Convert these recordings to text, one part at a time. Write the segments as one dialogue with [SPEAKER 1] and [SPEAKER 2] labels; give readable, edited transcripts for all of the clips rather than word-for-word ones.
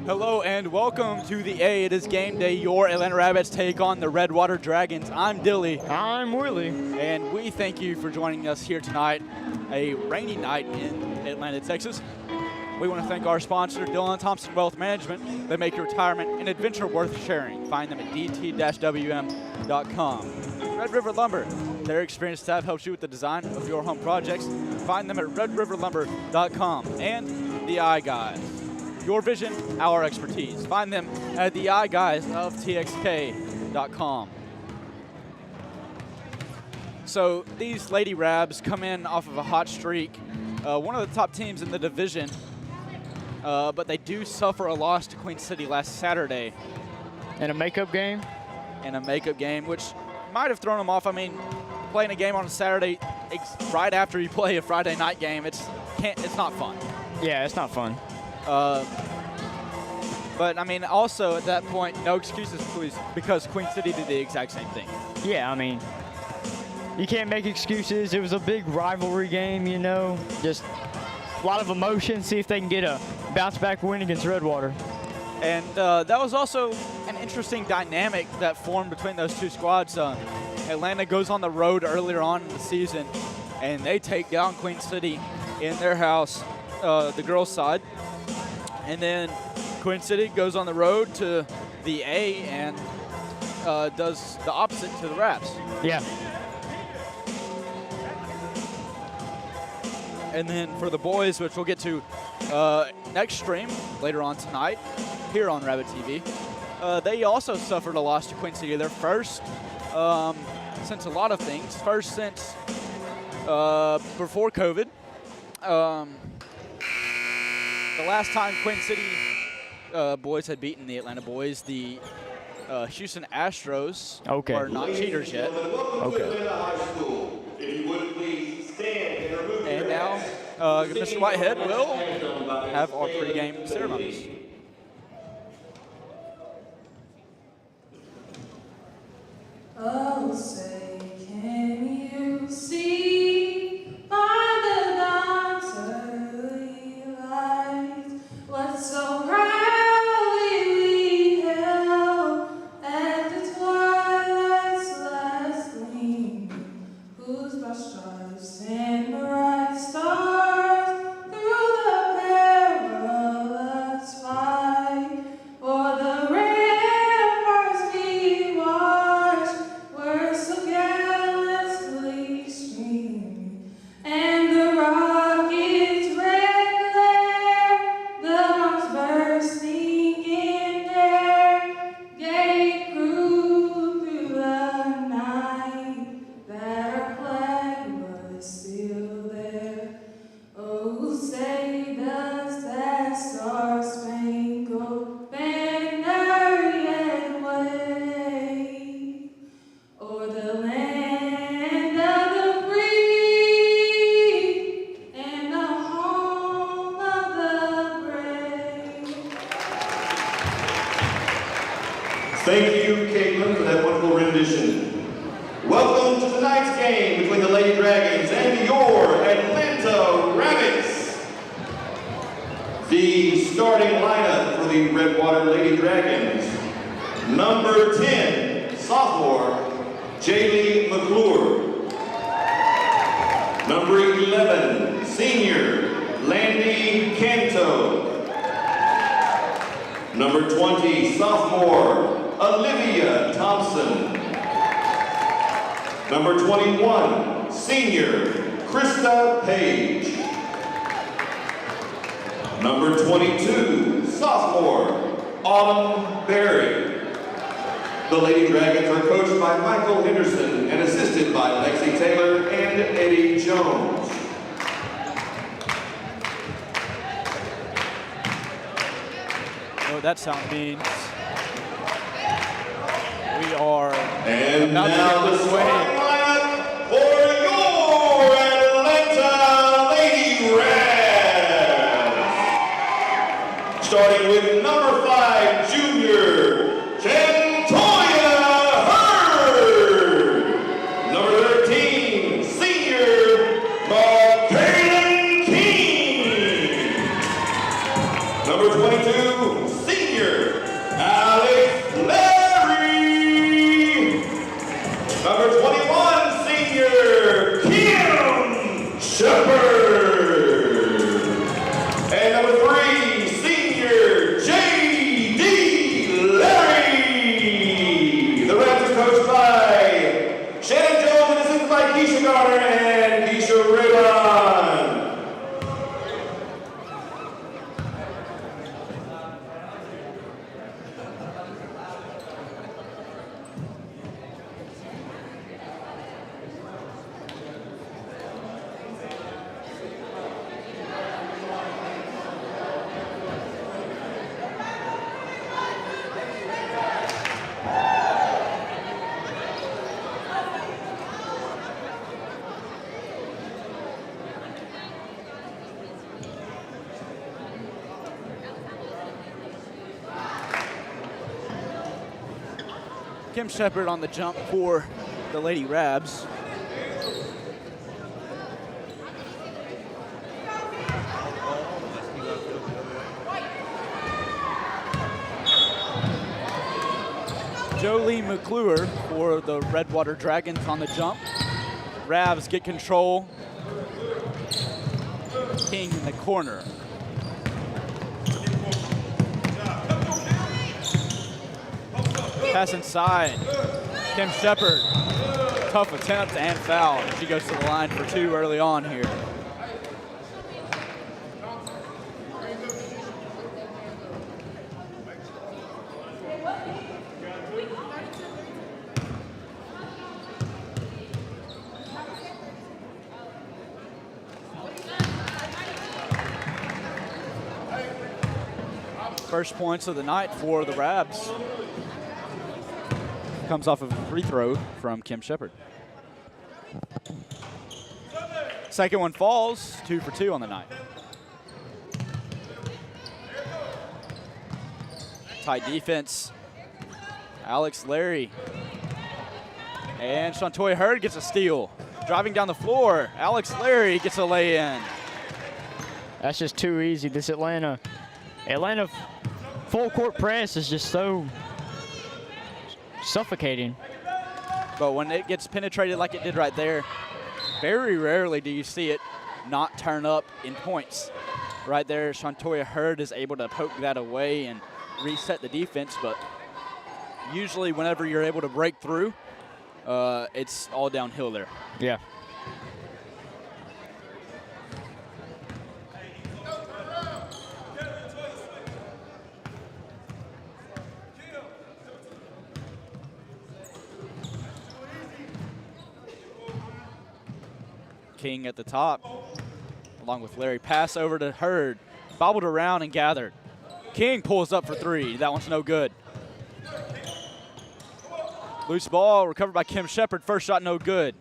[SPEAKER 1] Hello and welcome to the A. It is game day. Your Atlanta Rabbits take on the Redwater Dragons. I'm Dilly.
[SPEAKER 2] I'm Willie.
[SPEAKER 1] And we thank you for joining us here tonight, a rainy night in Atlanta, Texas. We want to thank our sponsor, Dillon Thompson Wealth Management. They make your retirement an adventure worth sharing. Find them at dt-wm.com. Red River Lumber. Their experienced staff helps you with the design of your home projects. Find them at redriverlumber.com. And the Eye Guys. Your vision, our expertise. Find them at the Eye Guys of txk.com. So these Lady Rabs come in off of a hot streak. One of the top teams in the division, but they do suffer a loss to Queen City last Saturday.
[SPEAKER 2] In a makeup game?
[SPEAKER 1] In a makeup game, which might have thrown them off. I mean, playing a game on a Saturday right after you play a Friday night game, it's not fun.
[SPEAKER 2] Yeah, it's not fun.
[SPEAKER 1] But, I mean, also at that point, no excuses, please, because Queen City did the exact same thing.
[SPEAKER 2] Yeah, I mean, you can't make excuses. It was a big rivalry game, you know, just a lot of emotion. See if they can get a bounce-back win against Redwater.
[SPEAKER 1] And that was also an interesting dynamic that formed between those two squads. Atlanta goes on the road earlier on in the season, and they take down Queen City in their house, the girls' side. And then Queen City goes on the road to the A and does the opposite to the Raps.
[SPEAKER 2] Yeah.
[SPEAKER 1] And then for the boys, which we'll get to next stream later on tonight here on Rabbit TV, they also suffered a loss to Queen City. Their first since a lot of things. First since before COVID. The last time Queen City boys had beaten the Atlanta boys, the Houston Astros are not cheaters yet.
[SPEAKER 2] Okay.
[SPEAKER 1] And now Mr. Whitehead will have our pregame ceremonies.
[SPEAKER 3] Oh, say, can you see by the dawn's early light what so proudly we held at the twilight's last gleam, whose broad stripes and bright stars through the perilous fight o'er the ramparts we watched were so gallantly streaming, and the rocket's red glare, the bombs bursting in air, gave proof through the night that our flag was still there. Oh, say does that star-spangled banner yet wave o'er the land of the free and the home of the brave?
[SPEAKER 4] Thank you, Caitlin, for that wonderful rendition. Welcome to tonight's game between the Lady Dragons and your Atlanta Rabbits. The starting lineup for the Redwater Lady Dragons. Number 10, sophomore, Jaylee McClure. Number 11, senior, Landy Canto. Number 20, sophomore, Olivia Thompson. Number 21, senior, Krista Page. Number 22, sophomore, Autumn Berry. The Lady Dragons are coached by Michael Henderson and assisted by Lexi Taylor and Eddie Jones.
[SPEAKER 1] What that sound means. We are
[SPEAKER 4] And
[SPEAKER 1] about
[SPEAKER 4] now
[SPEAKER 1] to
[SPEAKER 4] the
[SPEAKER 1] get underway.
[SPEAKER 4] starting lineup for your Atlanta Lady Rabs. Starting with number 5, junior, Kentoya Hurd. Number 13, senior, Kaylin King. Number 22, senior, by Keisha Garner and Keisha Raybon.
[SPEAKER 1] Kim Shepard on the jump for the Lady Rabs. Jolie McClure for the Redwater Dragons on the jump. Rabs get control. King in the corner. Pass inside. Kim Shepard. Tough attempt and foul. She goes to the line for 2 early on here. First points of the night for the Rabs. Comes off of a free throw from Kim Shepard. Second one falls, 2 for 2 on the night. Tight defense. Alex Larry. And Shantoya Hurd gets a steal. Driving down the floor, Alex Larry gets a lay-in.
[SPEAKER 2] That's just too easy. This Atlanta full court press is just so suffocating.
[SPEAKER 1] But when it gets penetrated like it did right there, very rarely do you see it not turn up in points. Right there, Shantoya Hurd is able to poke that away and reset the defense, but usually whenever you're able to break through, it's all downhill there.
[SPEAKER 2] Yeah.
[SPEAKER 1] King at the top, along with Larry. Pass over to Hurd, bobbled around and gathered. King pulls up for 3. That one's no good. Loose ball recovered by Kim Shepard. First shot no good.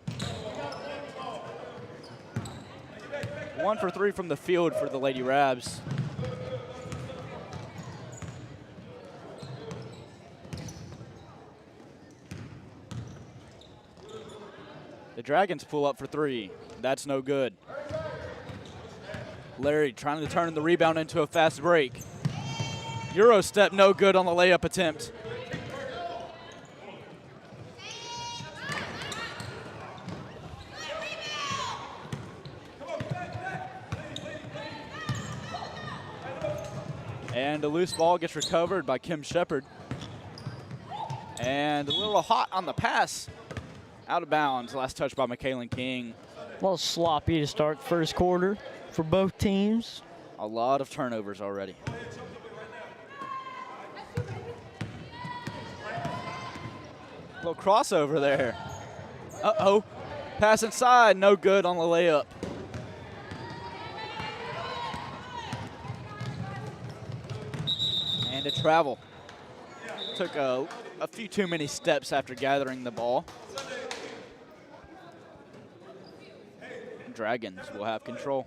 [SPEAKER 1] 1 for 3 from the field for the Lady Rabs. The Dragons pull up for 3. That's no good. Larry trying to turn the rebound into a fast break. Euro step no good on the layup attempt. And a loose ball gets recovered by Kim Shepard. And a little hot on the pass. Out of bounds. Last touch by McKaylin King.
[SPEAKER 2] A little sloppy to start first quarter for both teams.
[SPEAKER 1] A lot of turnovers already. Little crossover there. Uh-oh. Pass inside. No good on the layup. And a travel. Took a few too many steps after gathering the ball. Dragons will have control.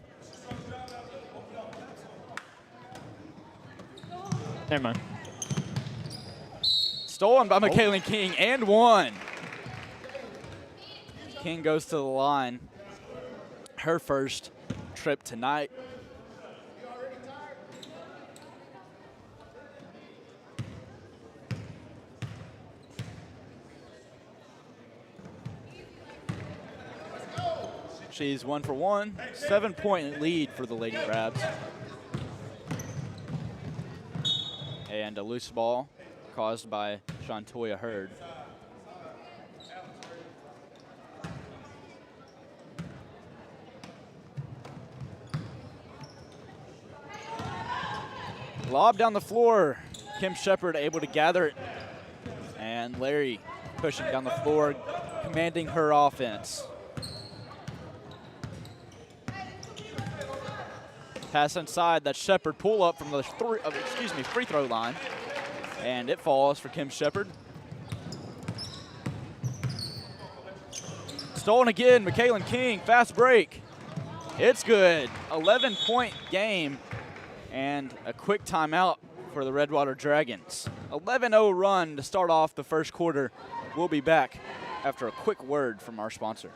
[SPEAKER 2] Never mind.
[SPEAKER 1] Stolen by McKaylin King and 1. King goes to the line. Her first trip tonight. She's 1 for 1. 7-point lead for the Lady Rabs. And a loose ball caused by Shantoya Hurd. Lob down the floor. Kim Shepard able to gather it. And Larry pushing down the floor, commanding her offense. Pass inside, that Shepard pull up from the free throw line. And it falls for Kim Shepard. Stolen again, McKaylin King, fast break. It's good, 11-point game and a quick timeout for the Redwater Dragons. 11-0 run to start off the first quarter. We'll be back after a quick word from our sponsor.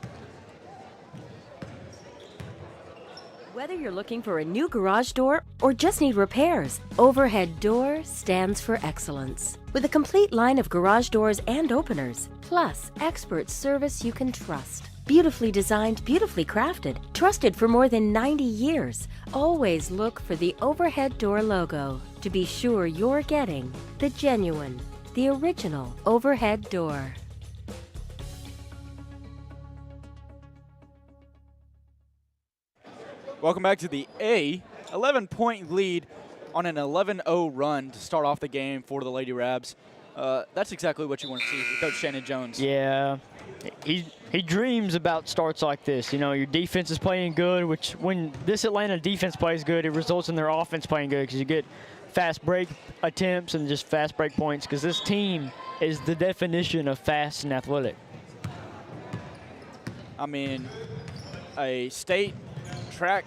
[SPEAKER 5] Whether you're looking for a new garage door or just need repairs, Overhead Door stands for excellence. With a complete line of garage doors and openers, plus expert service you can trust. Beautifully designed, beautifully crafted, trusted for more than 90 years. Always look for the Overhead Door logo to be sure you're getting the genuine, the original Overhead Door.
[SPEAKER 1] Welcome back to the A. 11-point lead on an 11-0 run to start off the game for the Lady Rabs. That's exactly what you want to see with Coach Shannon Jones.
[SPEAKER 2] Yeah, he dreams about starts like this. You know, your defense is playing good, which when this Atlanta defense plays good, it results in their offense playing good because you get fast break attempts and just fast break points because this team is the definition of fast and athletic.
[SPEAKER 1] I mean, a state track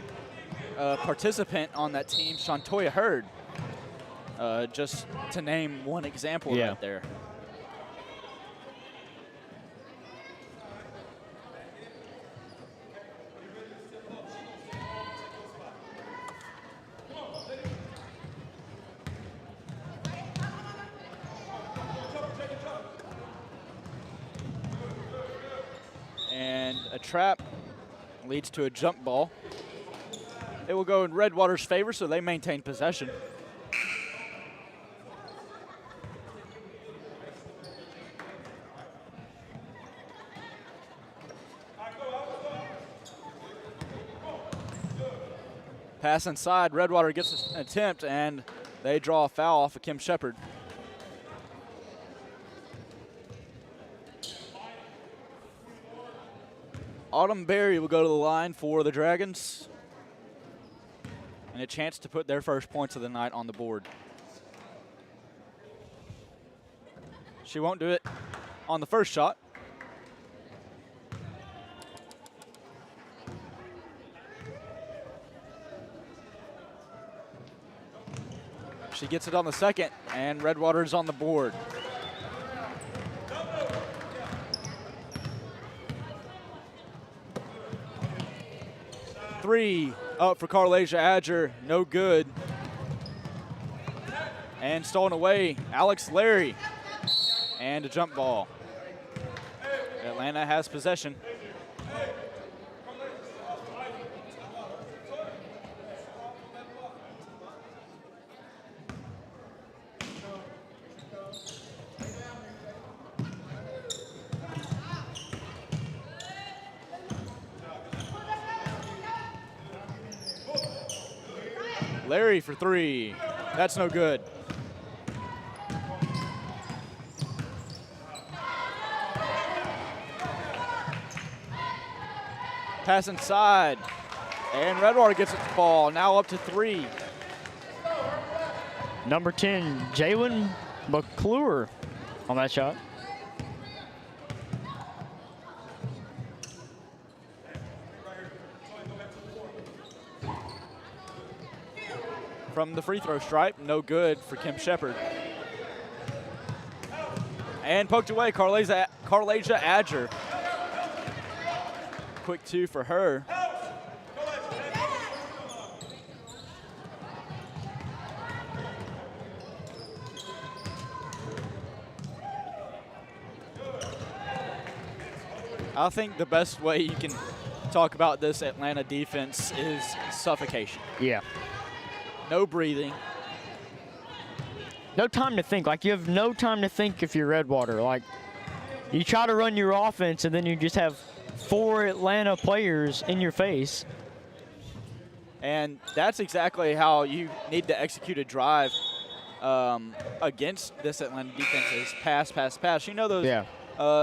[SPEAKER 1] participant on that team, Shantoya Hurd, just to name one example right there. And a trap leads to a jump ball. It will go in Redwater's favor, so they maintain possession. Pass inside, Redwater gets an attempt, and they draw a foul off of Kim Shepard. Autumn Berry will go to the line for the Dragons. And a chance to put their first points of the night on the board. She won't do it on the first shot. She gets it on the second, and Redwater's on the board. Three up for Carlasia Adger, no good. And stolen away, Alex Larry. And a jump ball. Atlanta has possession. Larry for three. That's no good. Pass inside. And Redwater gets it to fall. Now up to three.
[SPEAKER 2] Number 10, Jalen McClure on that shot.
[SPEAKER 1] From the free throw stripe, no good for Kim Shepard. And poked away, Carlasia Adger. Quick two for her. I think the best way you can talk about this Atlanta defense is suffocation.
[SPEAKER 2] Yeah.
[SPEAKER 1] No breathing.
[SPEAKER 2] No time to think. Like, you have no time to think if you're Redwater. Like, you try to run your offense, and then you just have 4 Atlanta players in your face.
[SPEAKER 1] And that's exactly how you need to execute a drive against this Atlanta defense is pass, pass, pass. You know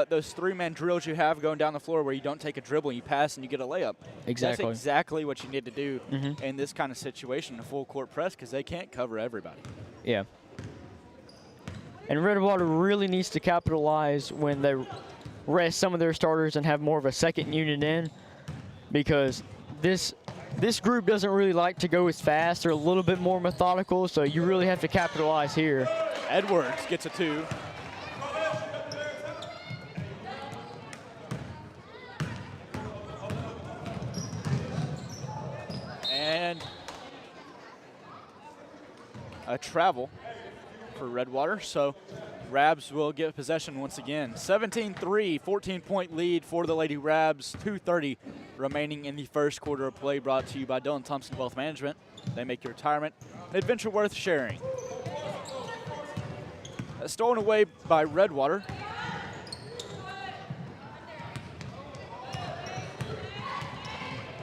[SPEAKER 1] those three-man drills you have going down the floor where you don't take a dribble, you pass, and you get a layup.
[SPEAKER 2] Exactly.
[SPEAKER 1] That's exactly what you need to do in this kind of situation, a full court press, because they can't cover everybody.
[SPEAKER 2] Yeah. And Redwater really needs to capitalize when they rest some of their starters and have more of a second unit in, because this group doesn't really like to go as fast. They're a little bit more methodical, so you really have to capitalize here.
[SPEAKER 1] Edwards gets a 2. And a travel for Redwater, so Rabs will get possession once again. 17-3, 14-point lead for the Lady Rabs. 2:30 remaining in the first quarter of play, brought to you by Dylan Thompson Wealth Management. They make your retirement an adventure worth sharing. Stolen away by Redwater.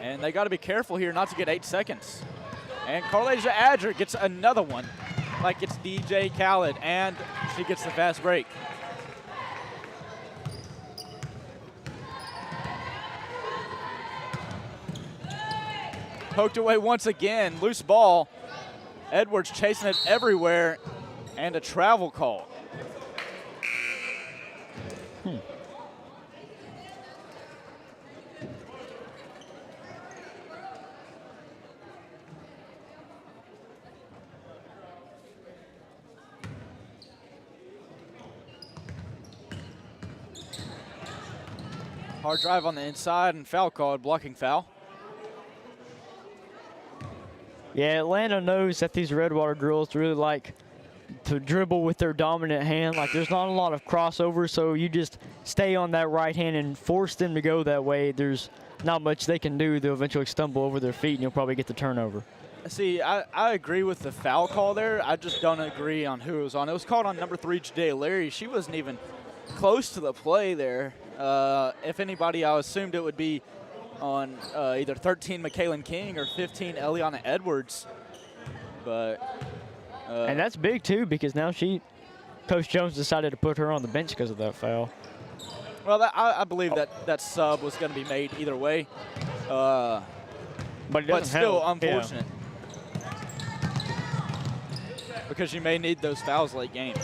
[SPEAKER 1] And they got to be careful here not to get 8 seconds. And Carlasia Adger gets another one, like it's DJ Khaled, and she gets the fast break. Poked away once again, loose ball. Edwards chasing it everywhere, and a travel call. Hard drive on the inside and foul called, blocking foul.
[SPEAKER 2] Yeah, Atlanta knows that these Redwater girls really like to dribble with their dominant hand. Like, there's not a lot of crossover, so you just stay on that right hand and force them to go that way. There's not much they can do. They'll eventually stumble over their feet, and you'll probably get the turnover.
[SPEAKER 1] See, I agree with the foul call there. I just don't agree on who it was on. It was called on number 3, Jadea Larry. She wasn't even close to the play there. If anybody, I assumed it would be on either 13 McKaylin King or 15 Eliana Edwards. But
[SPEAKER 2] and that's big too, because now Coach Jones decided to put her on the bench because of that foul.
[SPEAKER 1] Well, I believe that sub was going to be made either way.
[SPEAKER 2] But
[SPEAKER 1] still
[SPEAKER 2] help.
[SPEAKER 1] unfortunate. Because you may need those fouls late game.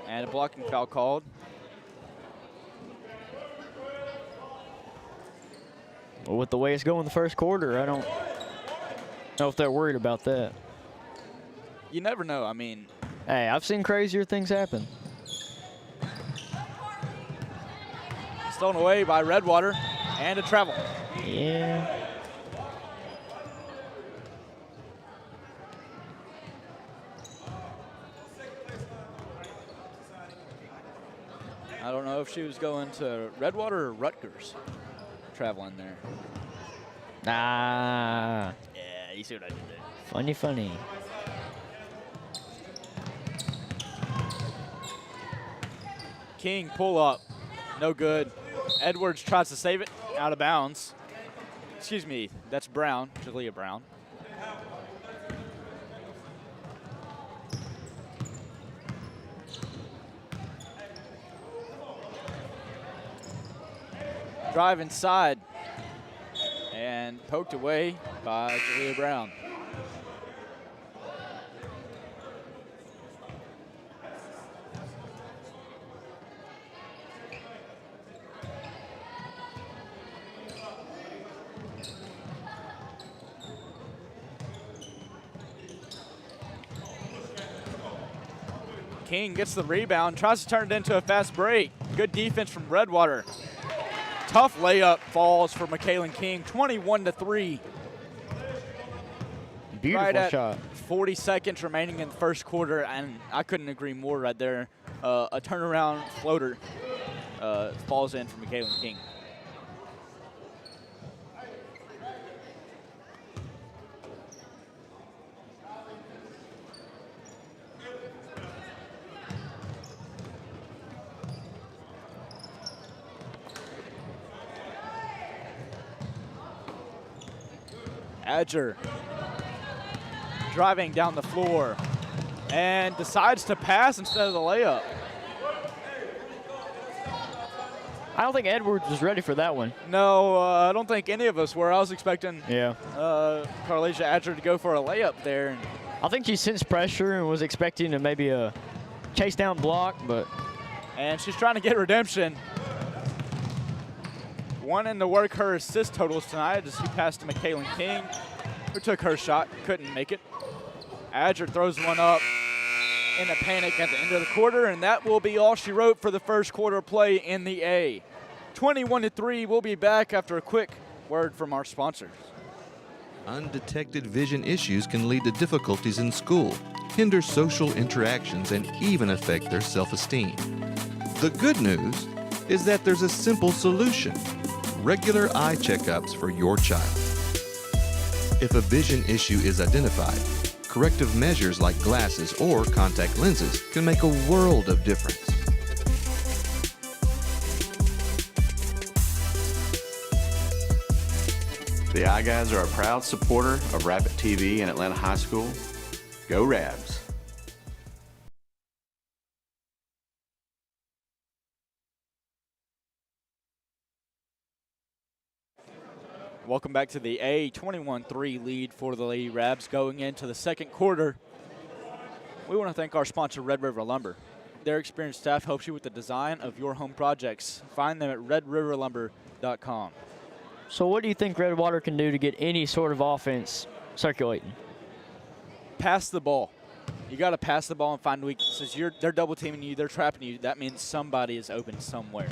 [SPEAKER 1] And a blocking foul called.
[SPEAKER 2] Well, with the way it's going the first quarter, I don't know if they're worried about that.
[SPEAKER 1] You never know. I mean,
[SPEAKER 2] hey, I've seen crazier things happen.
[SPEAKER 1] Stolen away by Redwater, and a travel.
[SPEAKER 2] Yeah.
[SPEAKER 1] I don't know if she was going to Redwater or Rutgers traveling there.
[SPEAKER 2] Ah.
[SPEAKER 1] Yeah, you see what I did there.
[SPEAKER 2] Funny, funny.
[SPEAKER 1] King pull up, no good. Edwards tries to save it, out of bounds. Excuse me, that's Brown, Jalea Brown. Drive inside and poked away by Jalea Brown. King gets the rebound, tries to turn it into a fast break. Good defense from Redwater. Tough layup falls for McKaylin King, 21-3.
[SPEAKER 2] Beautiful
[SPEAKER 1] right at
[SPEAKER 2] shot.
[SPEAKER 1] 40 seconds remaining in the first quarter, and I couldn't agree more right there. A turnaround floater falls in for McKaylin King. Adger driving down the floor and decides to pass instead of the layup.
[SPEAKER 2] I don't think Edwards was ready for that one.
[SPEAKER 1] No, I don't think any of us were. I was expecting
[SPEAKER 2] Yeah.
[SPEAKER 1] Carlasia Adger to go for a layup there. And
[SPEAKER 2] I think she sensed pressure and was expecting to maybe a chase down block, but
[SPEAKER 1] she's trying to get redemption. Wanting to work her assist totals tonight as she passed to McKaylin King, who took her shot, couldn't make it. Adger throws one up in a panic at the end of the quarter, and that will be all she wrote for the first quarter play in the A. 21-3, we'll be back after a quick word from our sponsors.
[SPEAKER 6] Undetected vision issues can lead to difficulties in school, hinder social interactions, and even affect their self-esteem. The good news is that there's a simple solution: regular eye checkups for your child. If a vision issue is identified, corrective measures like glasses or contact lenses can make a world of difference.
[SPEAKER 7] The Eye Guys are a proud supporter of Rapid TV and Atlanta High School. Go Rabs!
[SPEAKER 1] Welcome back to the A. 21-3 lead for the Lady Rabs going into the second quarter. We want to thank our sponsor, Red River Lumber. Their experienced staff helps you with the design of your home projects. Find them at redriverlumber.com.
[SPEAKER 2] so what do you think Redwater can do to get any sort of offense circulating?
[SPEAKER 1] Pass the ball. You got to pass the ball and find weaknesses. They're double teaming you, they're trapping you. That means somebody is open somewhere.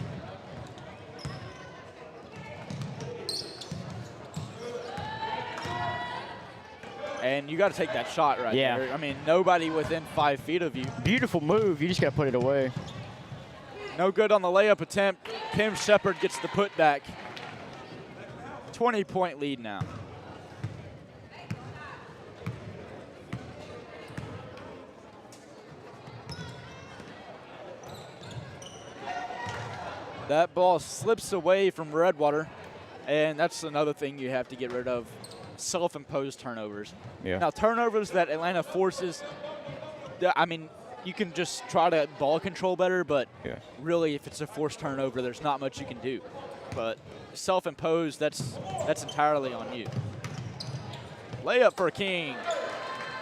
[SPEAKER 1] And you got to take that shot right there. I mean, nobody within 5 feet of you.
[SPEAKER 2] Beautiful move. You just got to put it away.
[SPEAKER 1] No good on the layup attempt. Kim Shepard gets the putback. 20-point lead now. That ball slips away from Redwater, and that's another thing you have to get rid of. Self-imposed turnovers.
[SPEAKER 2] Yeah.
[SPEAKER 1] Now, turnovers that Atlanta forces, I mean, you can just try to ball control better, but really, if it's a forced turnover, there's not much you can do. But self-imposed, that's entirely on you. Layup for King,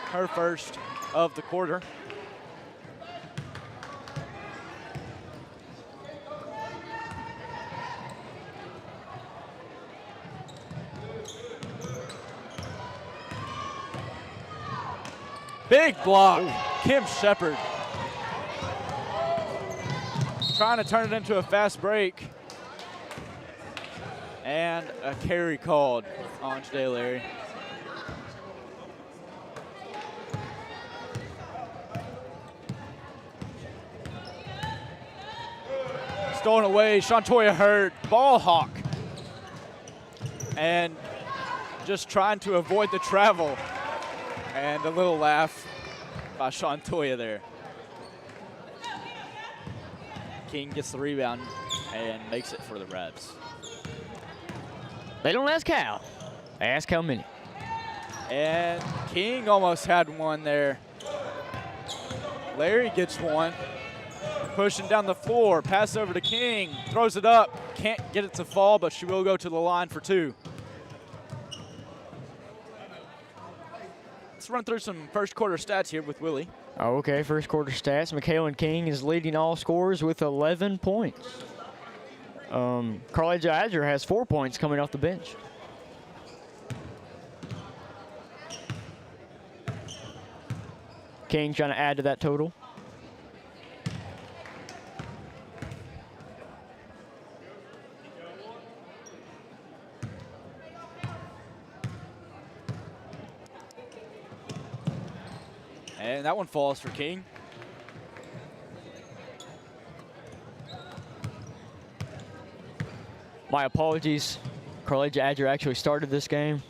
[SPEAKER 1] her first of the quarter. Big block, Kim Shepard. Trying to turn it into a fast break. And a carry called on today, Larry. Stolen away, Shantoya Hurd, ball hawk. And just trying to avoid the travel. And a little laugh by Shantoya there. King gets the rebound and makes it for the Rebs.
[SPEAKER 2] They don't ask how. They ask how many.
[SPEAKER 1] And King almost had one there. Larry gets one. Pushing down the floor. Pass over to King. Throws it up. Can't get it to fall, but she will go to the line for two. Let's run through some first quarter stats here with Willie.
[SPEAKER 2] Oh, okay, first quarter stats. McKaylin King is leading all scorers with 11 points. Carlasia Adger has 4 points coming off the bench. King trying to add to that total.
[SPEAKER 1] And that one falls for King.
[SPEAKER 2] My apologies. Carlasia Adger actually started this game.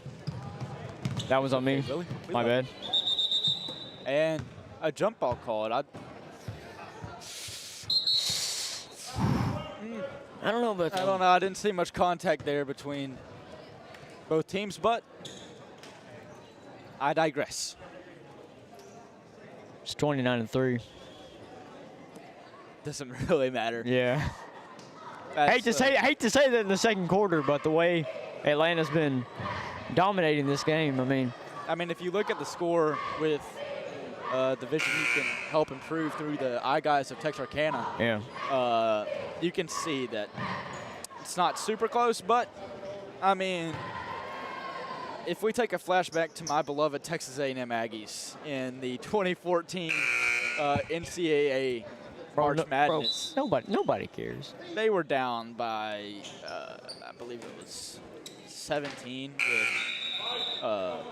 [SPEAKER 2] That was on me.
[SPEAKER 1] Really?
[SPEAKER 2] My bad.
[SPEAKER 1] And a jump ball called.
[SPEAKER 2] I don't know about that.
[SPEAKER 1] I don't know. I didn't see much contact there between both teams, but I digress.
[SPEAKER 2] It's 29-3.
[SPEAKER 1] Doesn't really matter.
[SPEAKER 2] Yeah.
[SPEAKER 1] That's,
[SPEAKER 2] hate to say that in the second quarter, but the way Atlanta's been dominating this game, I mean,
[SPEAKER 1] if you look at the score with the vision you can help improve through the eye guys of Texarkana,
[SPEAKER 2] yeah.
[SPEAKER 1] you can see that it's not super close, but, I mean, if we take a flashback to my beloved Texas A&M Aggies in the 2014 NCAA March Madness.
[SPEAKER 2] Nobody cares.
[SPEAKER 1] They were down by, I believe it was 17 with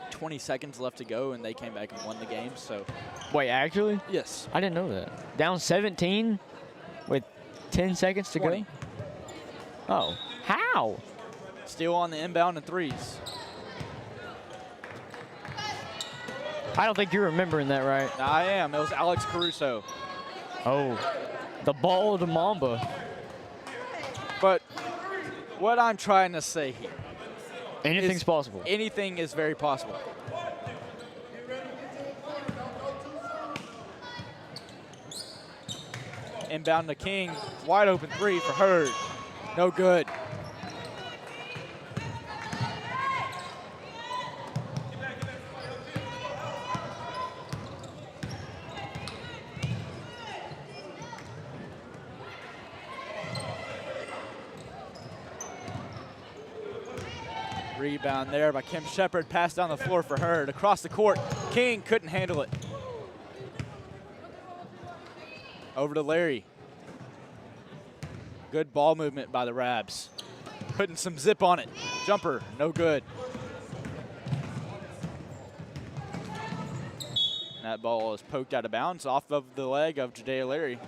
[SPEAKER 1] 20 seconds left to go, and they came back and won the game. So,
[SPEAKER 2] wait, actually?
[SPEAKER 1] Yes.
[SPEAKER 2] I didn't know that. Down 17 with 10 seconds to
[SPEAKER 1] 20.
[SPEAKER 2] go? Oh, how?
[SPEAKER 1] Still on the inbound and threes.
[SPEAKER 2] I don't think you're remembering that right.
[SPEAKER 1] I am. It was Alex Caruso.
[SPEAKER 2] Oh, the ball to Mamba.
[SPEAKER 1] But what I'm trying to say here,
[SPEAKER 2] Anything's possible.
[SPEAKER 1] anything is very possible. Inbound to King, wide open three for Hurd. No good. Rebound there by Kim Shepard. Pass down the floor for Hurd. Across the court. King couldn't handle it. Over to Larry. Good ball movement by the Rabs. Putting some zip on it. Jumper, no good. That ball is poked out of bounds off of the leg of Jadea Larry.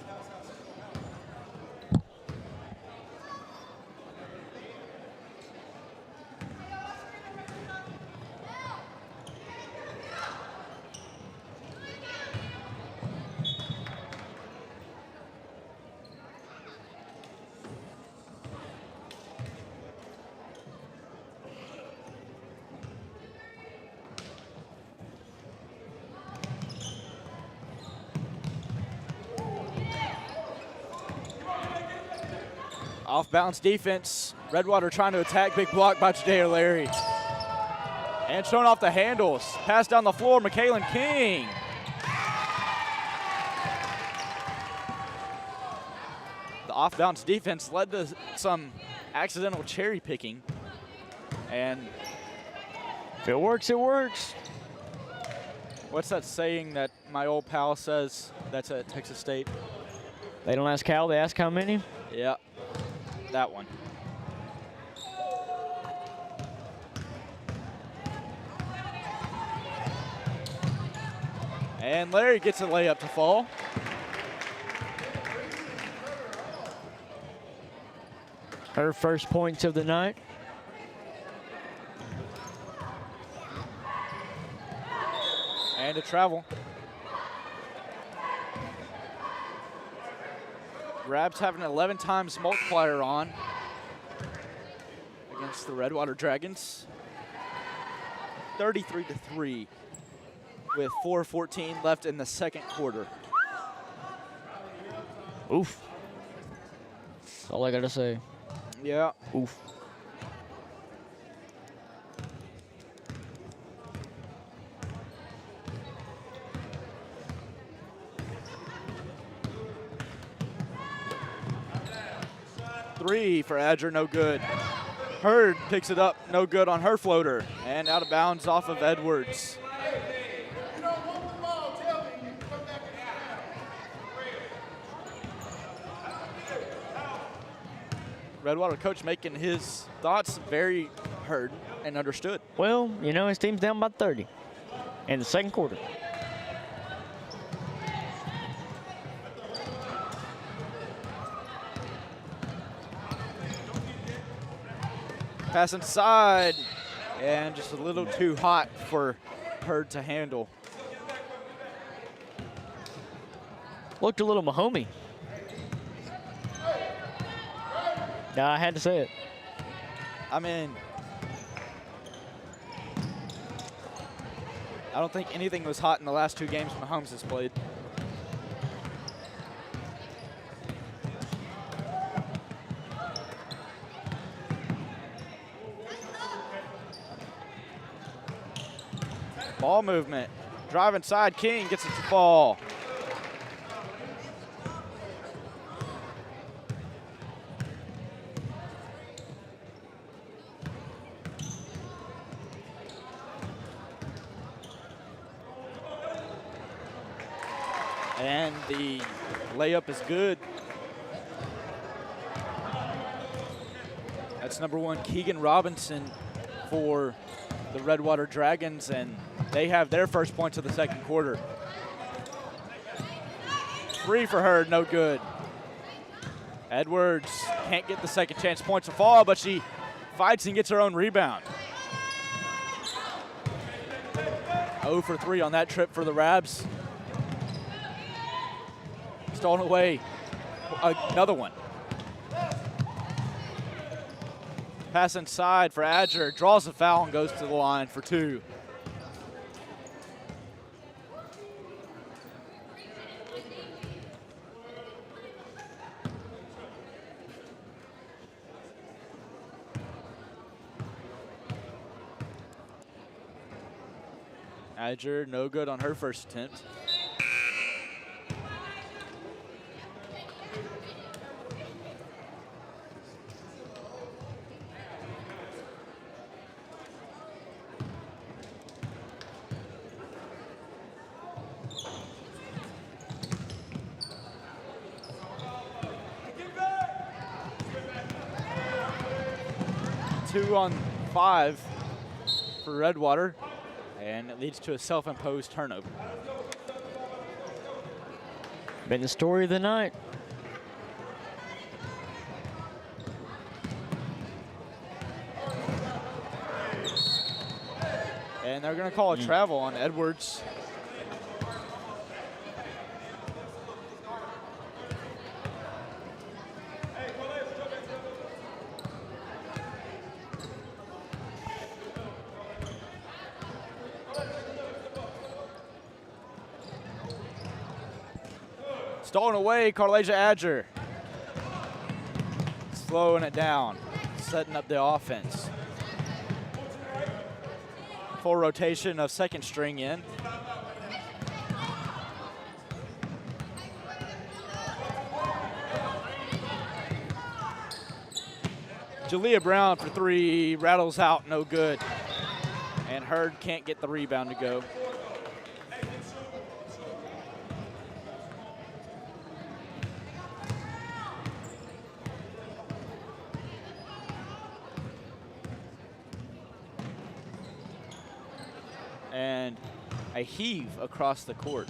[SPEAKER 1] Off-bounds defense. Redwater trying to attack. Big block by Jadea Larry. And showing off the handles. Pass down the floor, McKaylin King. The off-bounds defense led to some accidental cherry picking. And
[SPEAKER 2] If it works, it works.
[SPEAKER 1] what's that saying that my old pal says that's at Texas State?
[SPEAKER 2] They don't ask how, they ask how many.
[SPEAKER 1] Yeah, that one. And Larry gets a layup to fall.
[SPEAKER 2] Her first points of the night.
[SPEAKER 1] And a travel. Rabs having an 11 times multiplier on against the Redwater Dragons. 33-3 with 4:14 left in the second quarter.
[SPEAKER 2] Oof. That's all I gotta say.
[SPEAKER 1] Yeah.
[SPEAKER 2] Oof.
[SPEAKER 1] Three for Adger, no good. Hurd picks it up, no good on her floater. And out of bounds off of Edwards. Redwater coach making his thoughts very heard and understood.
[SPEAKER 2] Well, you know, his team's down by 30 in the second quarter.
[SPEAKER 1] Pass inside, and just a little too hot for Hurd to handle.
[SPEAKER 2] Looked a little Mahomey. Yeah, I had to say it.
[SPEAKER 1] I mean, I don't think anything was hot in the last 2 games Mahomes has played. Ball movement. Drive inside. King gets it to fall. And the layup is good. That's number 1, Keegan Robinson for the Redwater Dragons, and they have their first points of the second quarter. 3 for her, no good. Edwards can't get the second chance point to fall, but she fights and gets her own rebound. 0 for 3 on that trip for the Rabs. Stolen away, another one. Pass inside for Adger, draws a foul and goes to the line for 2. Adger, no good on her first attempt. Two on 5 for Redwater, and it leads to a self-imposed turnover.
[SPEAKER 2] Been the story of the night.
[SPEAKER 1] And they're going to call a travel on Edwards. Stolen away, Carlasia Adger. Slowing it down, setting up the offense. Full rotation of second string in. Jalea Brown for 3, rattles out, no good. And Hurd can't get the rebound to go. And a heave across the court.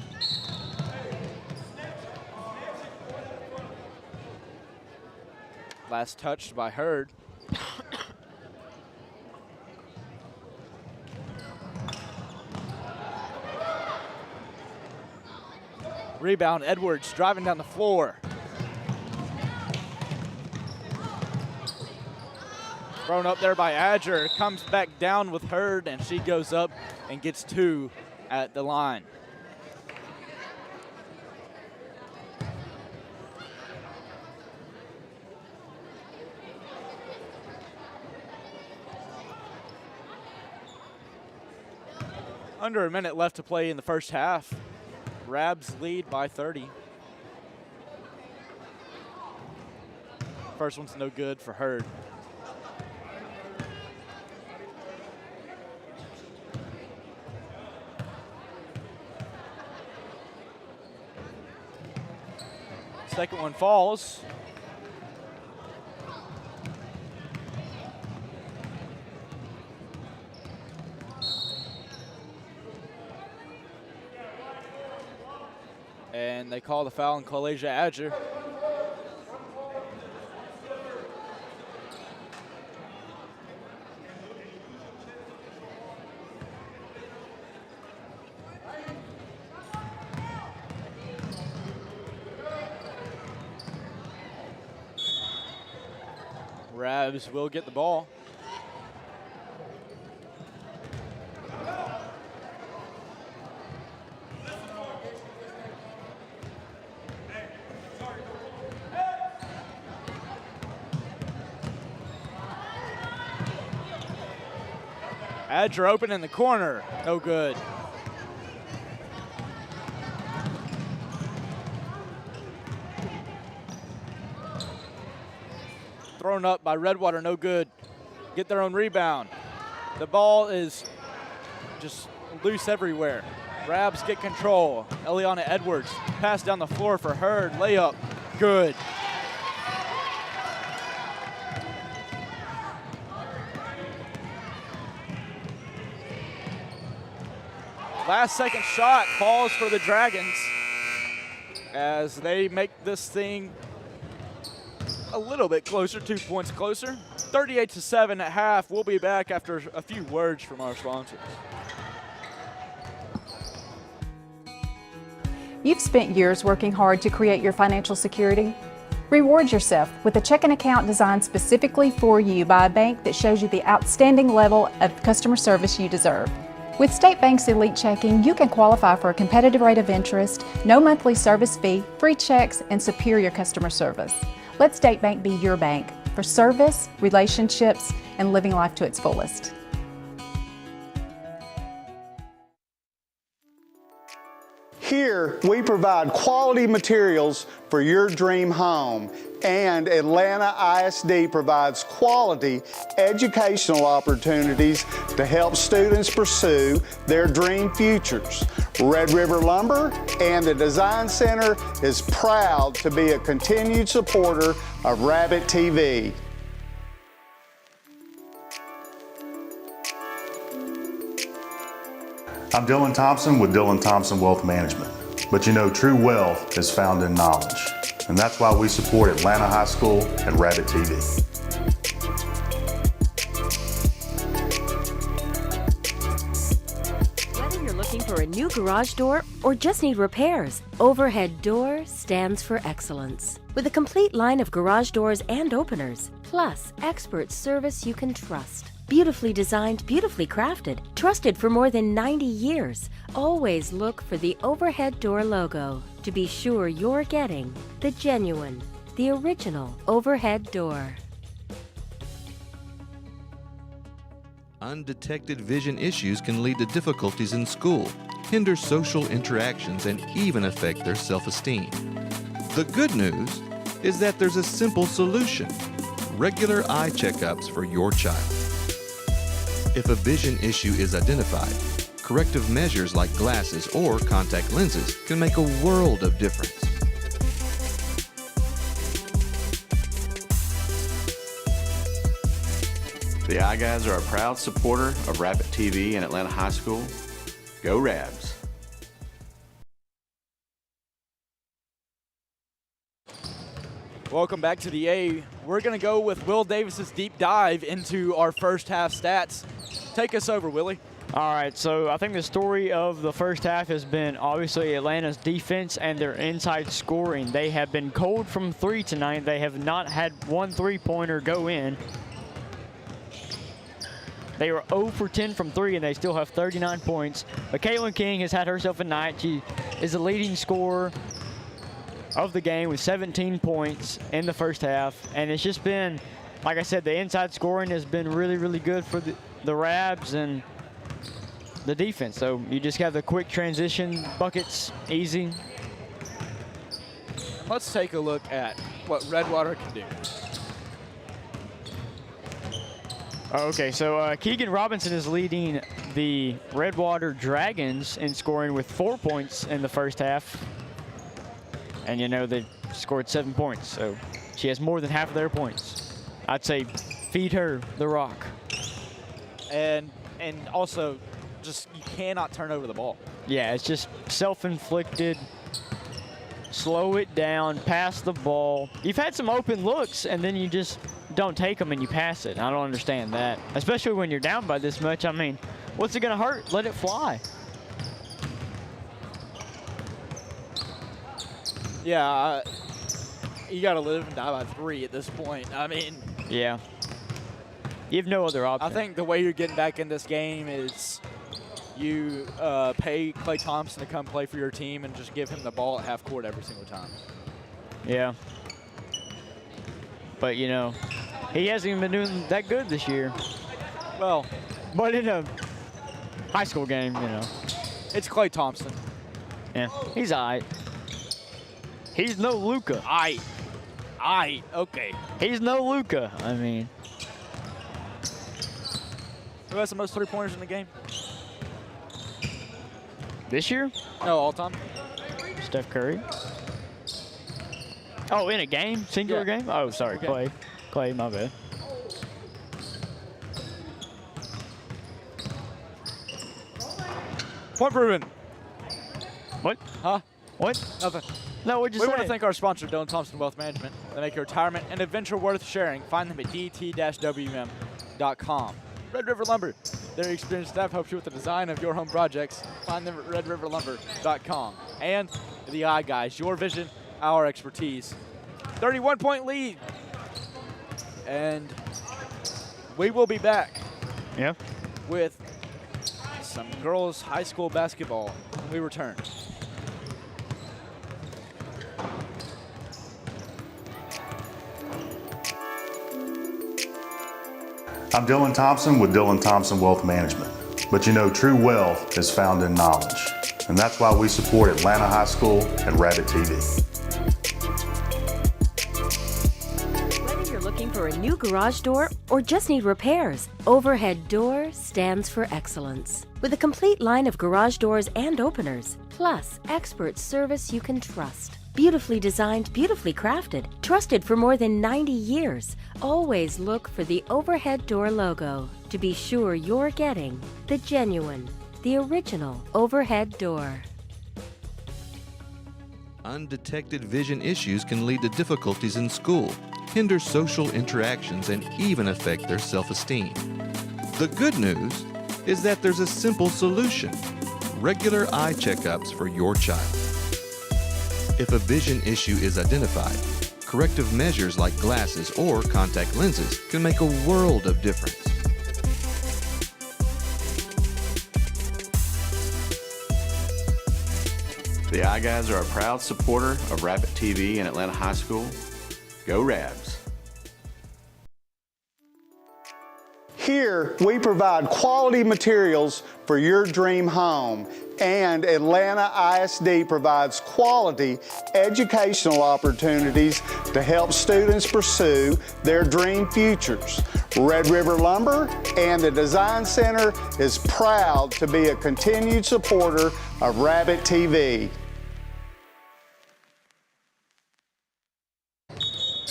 [SPEAKER 1] Last touched by Hurd. Rebound, Edwards driving down the floor. Thrown up there by Adger, comes back down with Hurd, and she goes up and gets 2 at the line. Under a minute left to play in the first half. Rabs lead by 30. First one's no good for Hurd. Second one falls. And they call the foul on Carlasia Adger. Rabs will get the ball. Edge are open in the corner. No good. Thrown up by Redwater, no good. Get their own rebound. The ball is just loose everywhere. Rabs get control. Eliana Edwards, pass down the floor for Hurd. Layup, good. Last second shot falls for the Dragons as they make this thing a little bit closer, 2 points closer. 38-7 at half. We'll be back after a few words from our sponsors.
[SPEAKER 8] You've spent years working hard to create your financial security. Reward yourself with a checking account designed specifically for you by a bank that shows you the outstanding level of customer service you deserve. With State Bank's Elite Checking, you can qualify for a competitive rate of interest, no monthly service fee, free checks, and superior customer service. Let State Bank be your bank for service, relationships, and living life to its fullest.
[SPEAKER 9] Here, we provide quality materials for your dream home, and Atlanta ISD provides quality educational opportunities to help students pursue their dream futures. Red River Lumber and the Design Center is proud to be a continued supporter of Rabbit TV.
[SPEAKER 10] I'm Dylan Thompson with Dylan Thompson Wealth Management. But you know, true wealth is found in knowledge. And that's why we support Atlanta High School and Rabbit TV.
[SPEAKER 5] Whether you're looking for a new garage door or just need repairs, Overhead Door stands for excellence. With a complete line of garage doors and openers, plus expert service you can trust. Beautifully designed, beautifully crafted, trusted for more than 90 years. Always look for the Overhead Door logo to be sure you're getting the genuine, the original Overhead Door.
[SPEAKER 6] Undetected vision issues can lead to difficulties in school, hinder social interactions, and even affect their self-esteem. The good news is that there's a simple solution: regular eye checkups for your child. If a vision issue is identified, corrective measures like glasses or contact lenses can make a world of difference.
[SPEAKER 7] The I Guys are a proud supporter of Rabbit TV and Atlanta High School. Go Rabs!
[SPEAKER 1] Welcome back to the A. We're going to go with Will Davis's deep dive into our first half stats. Take us over, Willie.
[SPEAKER 2] All right, so I think the story of the first half has been obviously Atlanta's defense and their inside scoring. They have been cold from three tonight. They have not had one three-pointer go in. They were 0 for 10 from three, and they still have 39 points. But Caitlin King has had herself a night. She is the leading scorer of the game with 17 points in the first half. And it's just been, like I said, the inside scoring has been really, really good for the Rabs and the defense. So you just have the quick transition buckets, easy.
[SPEAKER 1] Let's take a look at what Redwater can do.
[SPEAKER 2] Okay, so Keegan Robinson is leading the Redwater Dragons in scoring with 4 points in the first half. And you know, they scored 7 points, so she has more than half of their points. I'd say feed her the rock.
[SPEAKER 1] And also, just you cannot turn over the ball.
[SPEAKER 2] Yeah, it's just self-inflicted. Slow it down, pass the ball. You've had some open looks, and then you just don't take them and you pass it. I don't understand that, especially when you're down by this much. I mean, what's it going to hurt? Let it fly.
[SPEAKER 1] Yeah, you got to live and die by 3 at this point. I mean,
[SPEAKER 2] yeah. You have no other option.
[SPEAKER 1] I think the way you're getting back in this game is you pay Klay Thompson to come play for your team and just give him the ball at half court every single time.
[SPEAKER 2] Yeah. But, you know, he hasn't even been doing that good this year.
[SPEAKER 1] Well,
[SPEAKER 2] But in a high school game, you know.
[SPEAKER 1] It's Klay Thompson.
[SPEAKER 2] Yeah, he's all right. He's no Luka.
[SPEAKER 1] Okay.
[SPEAKER 2] He's no Luka. I mean,
[SPEAKER 1] Who has the most three-pointers in the game?
[SPEAKER 2] this year,
[SPEAKER 1] No, all time.
[SPEAKER 2] Steph Curry. Oh, in a game? Singular
[SPEAKER 1] Yeah.
[SPEAKER 2] game? Oh, sorry,
[SPEAKER 1] Okay.
[SPEAKER 2] Clay. Clay, my bad.
[SPEAKER 1] Point proven.
[SPEAKER 2] What?
[SPEAKER 1] Huh?
[SPEAKER 2] What?
[SPEAKER 1] Nothing.
[SPEAKER 2] No, what'd you
[SPEAKER 1] We
[SPEAKER 2] say?
[SPEAKER 1] want to thank our sponsor, Dylan Thompson Wealth Management. They make your retirement and adventure worth sharing. Find them at dt-wm.com. Red River Lumber. Their experienced staff helps you with the design of your home projects. Find them at redriverlumber.com. And the Eye Guys, your vision, our expertise. 31-point lead. And we will be back
[SPEAKER 2] Yeah.
[SPEAKER 1] with some girls' high school basketball when we return.
[SPEAKER 10] I'm Dylan Thompson with Dylan Thompson Wealth Management. But you know, true wealth is found in knowledge. And that's why we support Atlanta High School and Rabbit TV.
[SPEAKER 5] Whether you're looking for a new garage door or just need repairs, Overhead Door stands for excellence. With a complete line of garage doors and openers, plus expert service you can trust. Beautifully designed, beautifully crafted, trusted for more than 90 years. Always look for the Overhead Door logo to be sure you're getting the genuine, the original Overhead Door.
[SPEAKER 6] Undetected vision issues can lead to difficulties in school, hinder social interactions, and even affect their self-esteem. The good news is that there's a simple solution: regular eye checkups for your child. If a vision issue is identified, corrective measures like glasses or contact lenses can make a world of difference.
[SPEAKER 7] The Eye Guys are a proud supporter of Rabbit TV and Atlanta High School. Go Rabs!
[SPEAKER 9] Here, we provide quality materials for your dream home, and Atlanta ISD provides quality educational opportunities to help students pursue their dream futures. Red River Lumber and the Design Center is proud to be a continued supporter of Rabbit TV.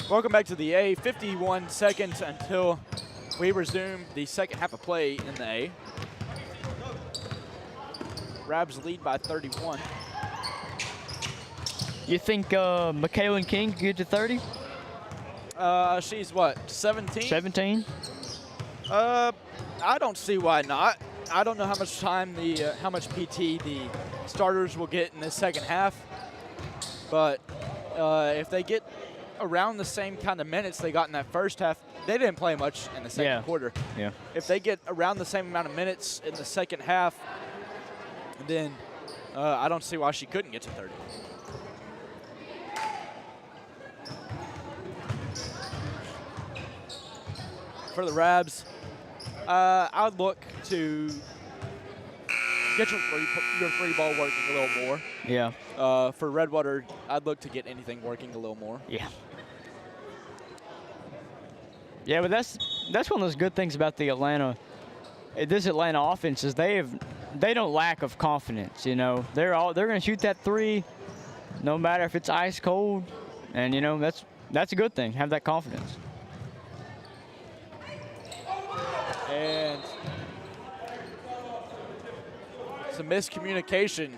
[SPEAKER 1] Welcome back to the A. 51 seconds until we resume the second half of play in the A. Rabs lead by 31.
[SPEAKER 2] You think Michaela King could get to 30?
[SPEAKER 1] She's what, 17?
[SPEAKER 2] 17?
[SPEAKER 1] I don't see why not. I don't know how much time how much PT the starters will get in the second half, but if they get around the same kind of minutes they got in that first half, they didn't play much in the second quarter.
[SPEAKER 2] Yeah.
[SPEAKER 1] If they get around the same amount of minutes in the second half, then I don't see why she couldn't get to 30. For the Rabs, I would look to get your three ball working a little more.
[SPEAKER 2] Yeah.
[SPEAKER 1] For Redwater, I'd look to get anything working a little more.
[SPEAKER 2] Yeah. Yeah, but that's one of those good things about the this Atlanta offense is they don't lack of confidence. You know, they're going to shoot that three, no matter if it's ice cold, and you know that's a good thing. Have that confidence.
[SPEAKER 1] And some miscommunication.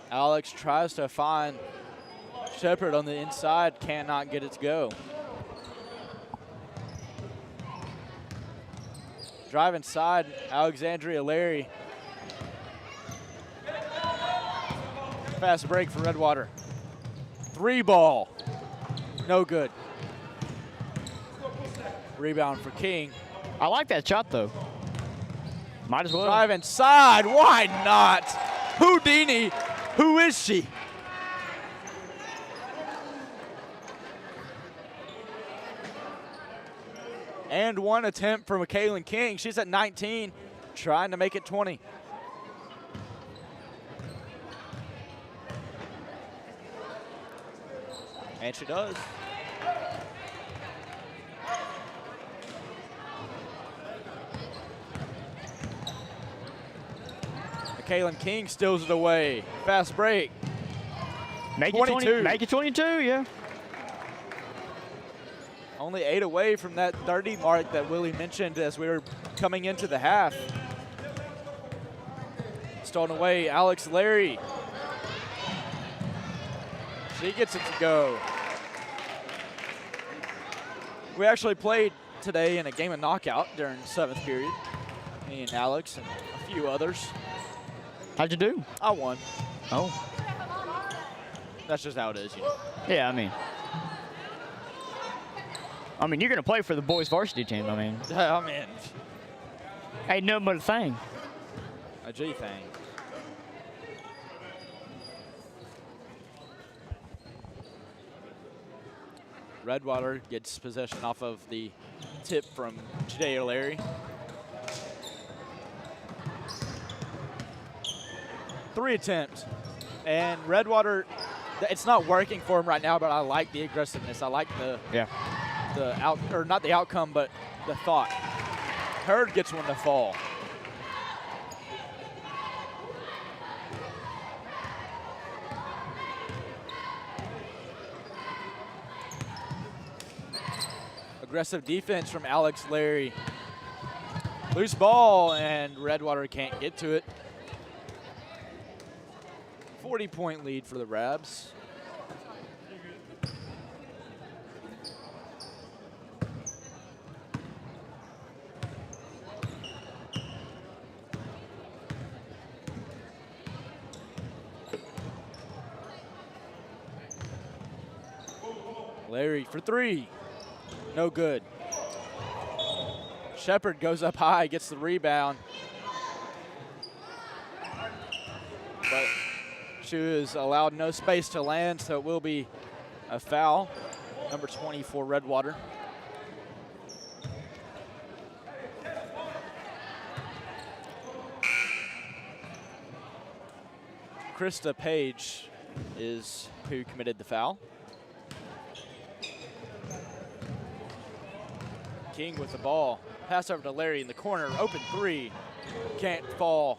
[SPEAKER 1] Alex tries to find Shepard on the inside, cannot get it to go. Drive inside, Alexandria Larry. Fast break for Redwater. Three ball, no good. Rebound for King.
[SPEAKER 2] I like that shot though. Might as well.
[SPEAKER 1] Drive inside, why not? Houdini, who is she? And one attempt for McKaylin King. She's at 19, trying to make it 20. And she does. McKaylin King steals it away. Fast break.
[SPEAKER 2] Make
[SPEAKER 1] 22.
[SPEAKER 2] Make it 22, yeah.
[SPEAKER 1] Only 8 away from that 30 mark that Willie mentioned as we were coming into the half. Stolen away, Alex Larry. She gets it to go. We actually played today in a game of knockout during the 7th period. Me and Alex and a few others.
[SPEAKER 2] How'd you do?
[SPEAKER 1] I won.
[SPEAKER 2] Oh.
[SPEAKER 1] That's just how it is, you know.
[SPEAKER 2] Yeah, I mean, you're going to play for the boys varsity team, I mean.
[SPEAKER 1] I mean,
[SPEAKER 2] Ain't nothing but a thing.
[SPEAKER 1] a G thing. Redwater gets possession off of the tip from Jade O'Leary. 3 attempts. And Redwater, it's not working for him right now, but I like the aggressiveness. I like the not the outcome, but the thought. Hurd gets one to fall. Aggressive defense from Alex Larry. Loose ball, and Redwater can't get to it. 40-point lead for the Rabs. Larry for 3. No good. Shepard goes up high, gets the rebound. But she is allowed no space to land, so it will be a foul. Number 20 for Redwater. Krista Page is who committed the foul. King with the ball. Pass over to Larry in the corner. Open 3. Can't fall.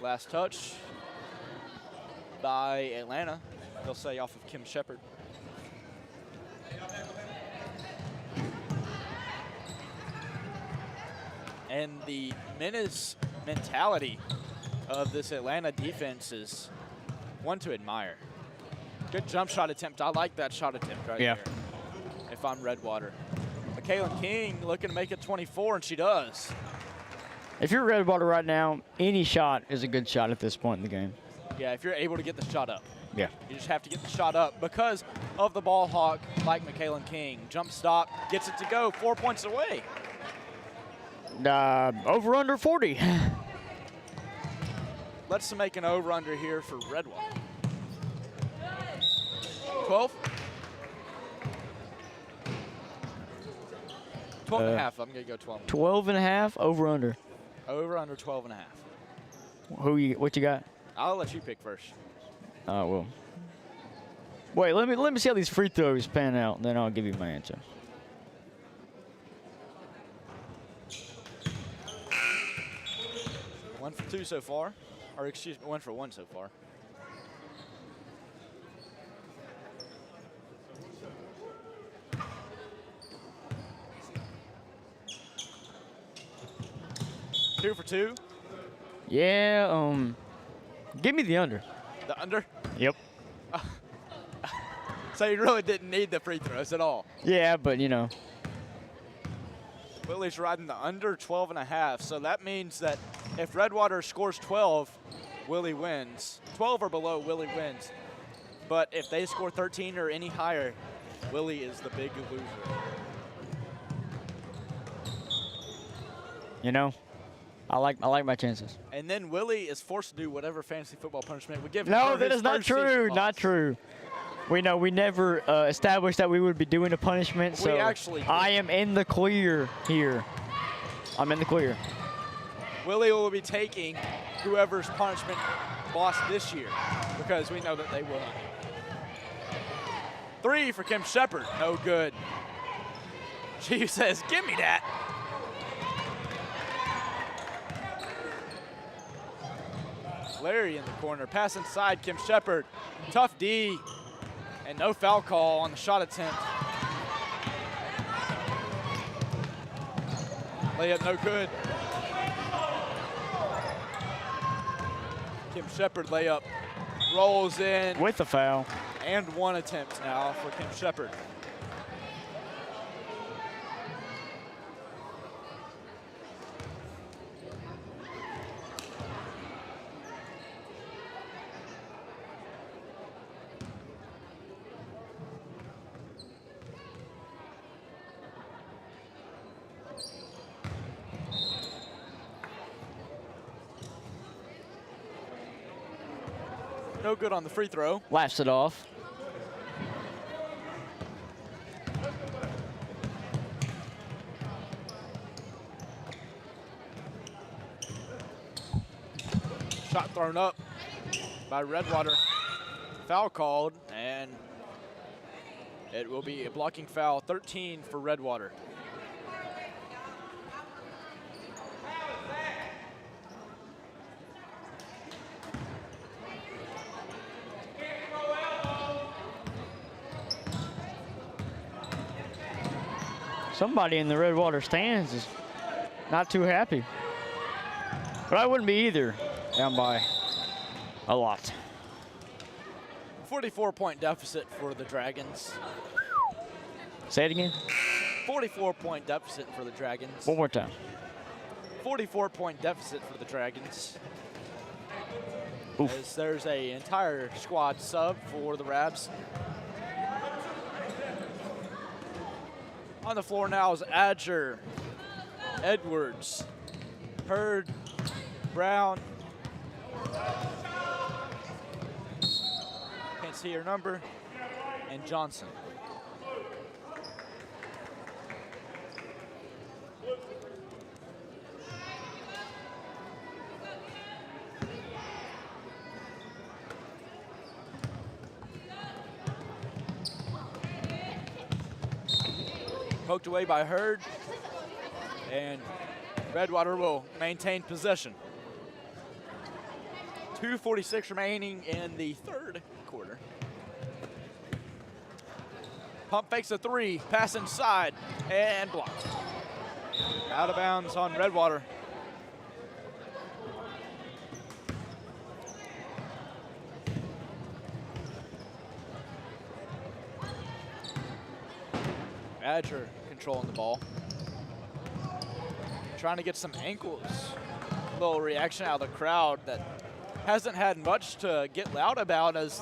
[SPEAKER 1] Last touch by Atlanta. They'll say off of Kim Shepard. And the menace mentality of this Atlanta defense is one to admire. Good jump shot attempt. I like that shot attempt right there. If I'm Redwater. McKaylin King looking to make it 24, and she does.
[SPEAKER 2] If you're Redwater right now, any shot is a good shot at this point in the game.
[SPEAKER 1] Yeah, if you're able to get the shot up.
[SPEAKER 2] Yeah.
[SPEAKER 1] You just have to get the shot up because of the ball hawk like McKaylin King. Jump stop, gets it to go, 4 points away.
[SPEAKER 2] Over under 40.
[SPEAKER 1] Let's make an over under here for Redwater. 12? 12 and a half. I'm going to go 12.
[SPEAKER 2] 12 and a half, over under.
[SPEAKER 1] Over under 12 and a half.
[SPEAKER 2] What you got?
[SPEAKER 1] I'll let you pick first.
[SPEAKER 2] Oh, well. Wait, let me see how these free throws pan out, and then I'll give you my answer.
[SPEAKER 1] One for 2 so far. Or excuse me, 1 for 1 so far. Two for 2.
[SPEAKER 2] Yeah, give me the under.
[SPEAKER 1] The under?
[SPEAKER 2] Yep.
[SPEAKER 1] So you really didn't need the free throws at all.
[SPEAKER 2] Yeah, but you know.
[SPEAKER 1] Willie's riding the under 12 and a half. So that means that if Redwater scores 12, Willie wins. 12 or below, Willie wins. But if they score 13 or any higher, Willie is the big loser.
[SPEAKER 2] You know, I like my chances.
[SPEAKER 1] And then Willie is forced to do whatever fantasy football punishment we give him.
[SPEAKER 2] No,
[SPEAKER 1] for
[SPEAKER 2] that
[SPEAKER 1] his
[SPEAKER 2] is not
[SPEAKER 1] first season
[SPEAKER 2] true.
[SPEAKER 1] loss.
[SPEAKER 2] Not true. We know we never established that we would be doing a punishment, so
[SPEAKER 1] actually did.
[SPEAKER 2] I am in the clear here. I'm in the clear.
[SPEAKER 1] Willie will be taking whoever's punishment lost this year because we know that they will. 3 for Kim Shepard, no good. She says, give me that. Larry in the corner, pass inside, Kim Shepard. Tough D, and no foul call on the shot attempt. Layup no good. Kim Shepard layup rolls in.
[SPEAKER 2] With the foul.
[SPEAKER 1] And 1 attempt now for Kim Shepard. No good on the free throw.
[SPEAKER 2] Laughs it off.
[SPEAKER 1] Shot thrown up by Redwater. Foul called, and it will be a blocking foul, 13 for Redwater.
[SPEAKER 2] Somebody in the Redwater stands is not too happy. But I wouldn't be either, down by a lot.
[SPEAKER 1] 44-point deficit for the Dragons.
[SPEAKER 2] Say it again.
[SPEAKER 1] 44-point deficit for the Dragons.
[SPEAKER 2] One more time.
[SPEAKER 1] 44-point deficit for the Dragons.
[SPEAKER 2] Oof.
[SPEAKER 1] As there's an entire squad sub for the Rabs. On the floor now is Adger, Edwards, Hurd, Brown. Can't see her number. And Johnson. Poked away by Hurd, and Redwater will maintain possession. 2:46 remaining in the third quarter. Pump fakes a 3, pass inside, and blocked. Out of bounds on Redwater. Badger controlling the ball. Trying to get some ankles. Little reaction out of the crowd that hasn't had much to get loud about as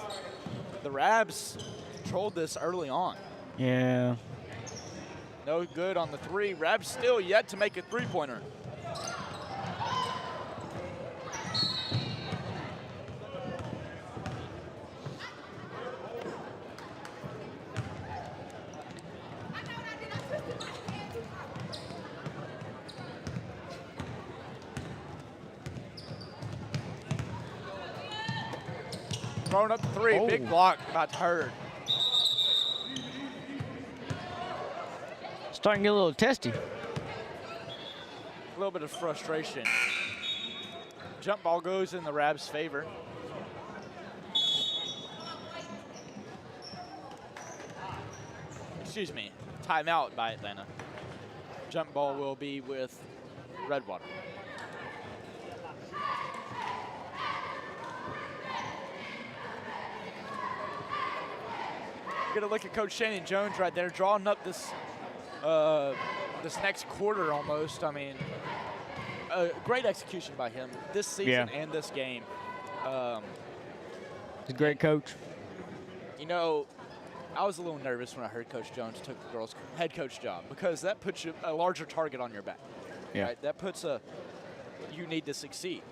[SPEAKER 1] the Rabs controlled this early on.
[SPEAKER 2] Yeah.
[SPEAKER 1] No good on the 3. Rabs still yet to make a 3-pointer. Throwing up the 3,
[SPEAKER 2] Oh.
[SPEAKER 1] big block by Hurd.
[SPEAKER 2] Starting to get a little testy.
[SPEAKER 1] A little bit of frustration. Jump ball goes in the Rabs' favor. Excuse me, timeout by Atlanta. Jump ball will be with Redwater. Get a look at Coach Shannon Jones right there, drawing up this this next quarter almost. I mean, great execution by him this season and this game.
[SPEAKER 2] He's a great coach.
[SPEAKER 1] You know, I was a little nervous when I heard Coach Jones took the girls' head coach job because that puts you a larger target on your back.
[SPEAKER 2] Yeah.
[SPEAKER 1] Right? That puts you need to succeed.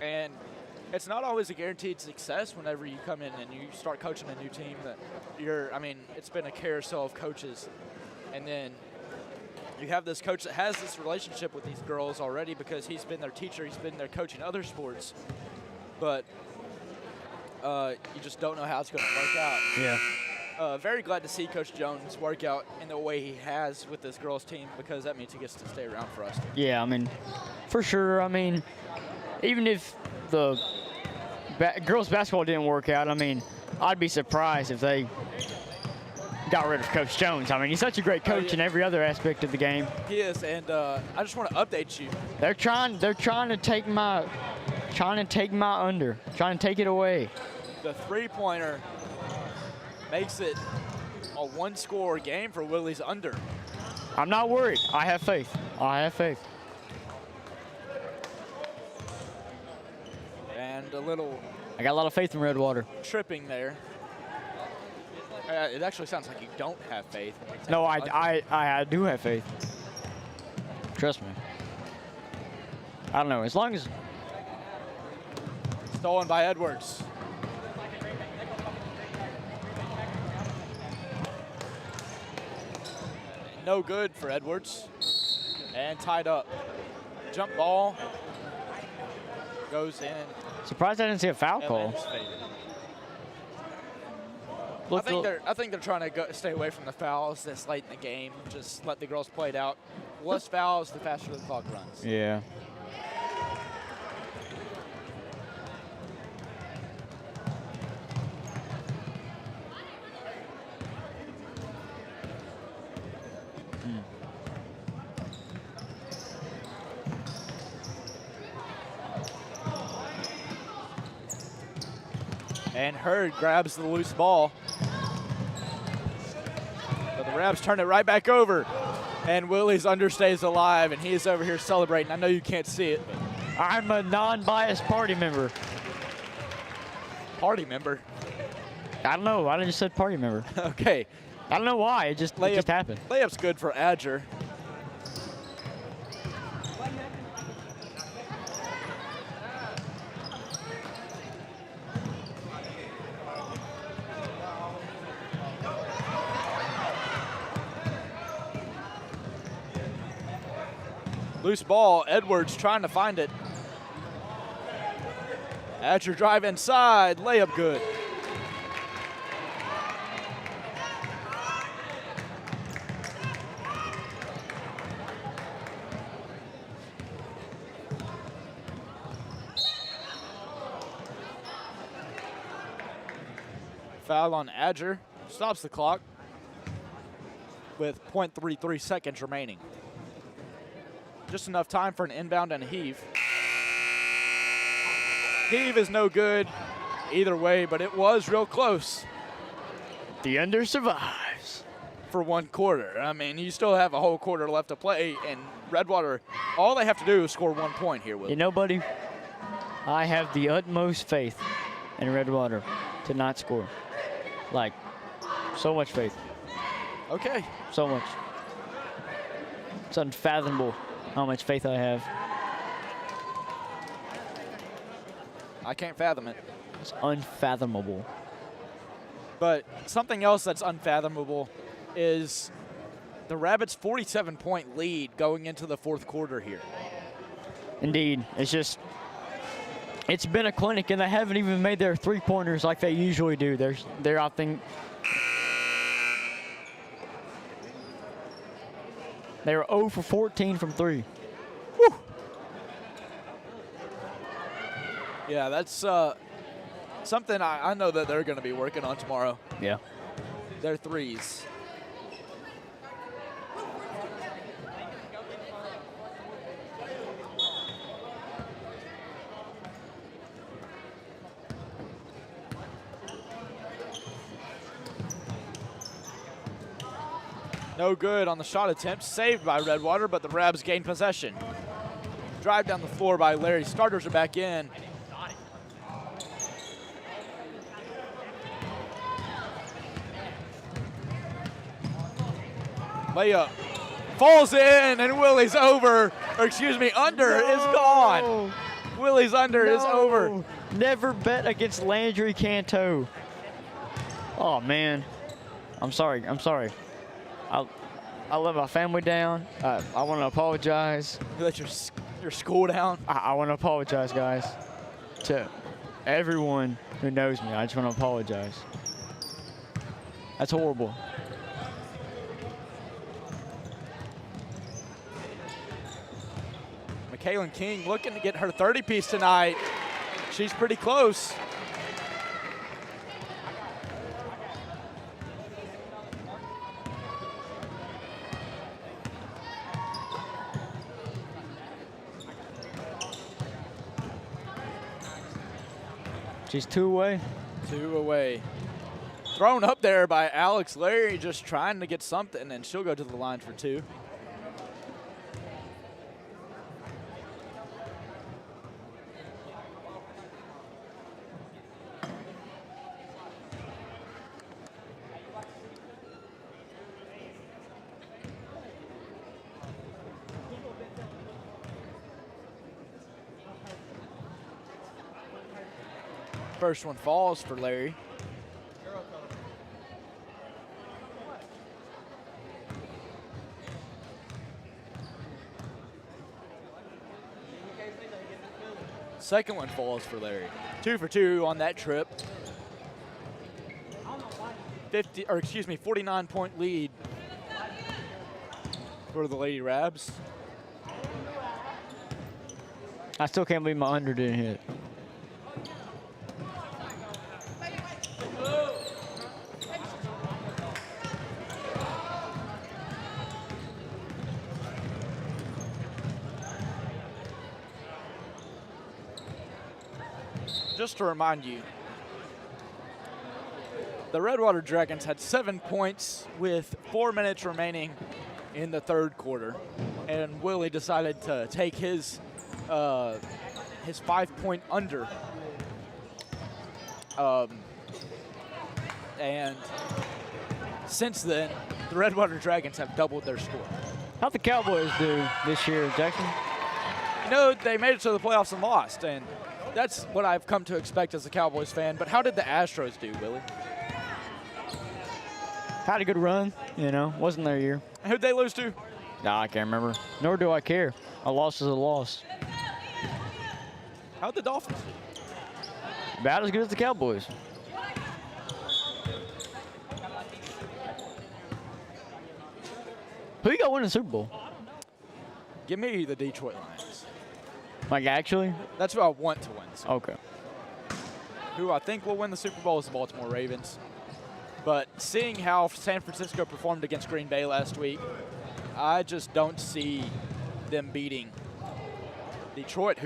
[SPEAKER 1] And it's not always a guaranteed success whenever you come in and you start coaching a new team. That it's been a carousel of coaches, and then you have this coach that has this relationship with these girls already because he's been their teacher, he's been their coach in other sports, but you just don't know how it's going to work out.
[SPEAKER 2] Yeah.
[SPEAKER 1] Very glad to see Coach Jones work out in the way he has with this girls team because that means he gets to stay around for us.
[SPEAKER 2] Yeah, I mean, for sure. I mean, even if the girls basketball didn't work out, I mean, I'd be surprised if they got rid of Coach Jones. I mean, he's such a great coach in every other aspect of the game.
[SPEAKER 1] He is, and I just want to update you.
[SPEAKER 2] They're trying to take my under, trying to take it away.
[SPEAKER 1] The three-pointer makes it a one-score game for Willie's under.
[SPEAKER 2] I'm not worried. I have faith. I have faith.
[SPEAKER 1] And a little
[SPEAKER 2] I got a lot of faith in Redwater.
[SPEAKER 1] tripping there. It actually sounds like you don't have faith.
[SPEAKER 2] No, I do have faith. Trust me. I don't know. As long as
[SPEAKER 1] Stolen by Edwards. No good for Edwards. And tied up. Jump ball goes in.
[SPEAKER 2] surprised I didn't see a foul call.
[SPEAKER 1] Atlanta's favor. I think they're trying to stay away from the fouls this late in the game. Just let the girls play it out. The less fouls, the faster the clock runs.
[SPEAKER 2] Yeah.
[SPEAKER 1] And Hurd grabs the loose ball. But the Rabs turn it right back over. And Willie's under stays alive, and he is over here celebrating. I know you can't see it.
[SPEAKER 2] I'm a non-biased party member.
[SPEAKER 1] Party member?
[SPEAKER 2] I don't know. I just said party member.
[SPEAKER 1] Okay.
[SPEAKER 2] I don't know why. It just happened.
[SPEAKER 1] Layup's good for Adger. Loose ball, Edwards trying to find it. Adger drive inside, layup good. Foul on Adger, stops the clock with .33 seconds remaining. Just enough time for an inbound and a heave. Heave is no good either way, but it was real close.
[SPEAKER 2] The under survives.
[SPEAKER 1] For one quarter. I mean, you still have a whole quarter left to play, and Redwater, all they have to do is score 1 point here, Will.
[SPEAKER 2] You know, buddy, I have the utmost faith in Redwater to not score. Like, so much faith.
[SPEAKER 1] Okay.
[SPEAKER 2] So much. It's unfathomable how much faith I have.
[SPEAKER 1] I can't fathom it.
[SPEAKER 2] It's unfathomable.
[SPEAKER 1] But something else that's unfathomable is the Rabbits' 47-point lead going into the fourth quarter here.
[SPEAKER 2] Indeed. It's been a clinic, and they haven't even made their three-pointers like they usually do. They're I think, they were 0 for 14 from 3.
[SPEAKER 1] Whew. Yeah, that's something I know that they're going to be working on tomorrow.
[SPEAKER 2] Yeah.
[SPEAKER 1] Their threes. No good on the shot attempt, saved by Redwater, but the Rabs gain possession. Drive down the floor by Larry. Starters are back in. Layup falls in, and Willie's over, or excuse me, under is gone. Willie's under is over.
[SPEAKER 2] Never bet against Landry Canto. Oh, man. I'm sorry. I'm sorry. I let my family down. I want to apologize.
[SPEAKER 1] You let your school down?
[SPEAKER 2] I want to apologize, guys, to everyone who knows me. I just want to apologize. That's horrible.
[SPEAKER 1] Kaylin King looking to get her 30-piece tonight. She's pretty close.
[SPEAKER 2] She's 2 away.
[SPEAKER 1] 2 away. Thrown up there by Alex Larry, just trying to get something, and she'll go to the line for 2. First one falls for Larry. Second one falls for Larry. 2 for 2 on that trip. 49-point lead for the Lady Rabs.
[SPEAKER 2] I still can't believe my under didn't hit.
[SPEAKER 1] Just to remind you, the Redwater Dragons had 7 points with 4 minutes remaining in the third quarter, and Willie decided to take his 5-point under. And since then, the Redwater Dragons have doubled their score.
[SPEAKER 2] How'd the Cowboys do this year, Jackson?
[SPEAKER 1] You know, they made it to the playoffs and lost, and that's what I've come to expect as a Cowboys fan. But how did the Astros do, Willie?
[SPEAKER 2] Had a good run, you know. Wasn't their year.
[SPEAKER 1] Who'd they lose to?
[SPEAKER 2] Nah, I can't remember. Nor do I care. A loss is a loss.
[SPEAKER 1] How'd the Dolphins do?
[SPEAKER 2] About as good as the Cowboys. Who you got winning the Super Bowl?
[SPEAKER 1] Give me the Detroit Lions.
[SPEAKER 2] Like, actually?
[SPEAKER 1] That's who I want to win.
[SPEAKER 2] Okay.
[SPEAKER 1] Who I think will win the Super Bowl is the Baltimore Ravens. But seeing how San Francisco performed against Green Bay last week, I just don't see them beating Detroit,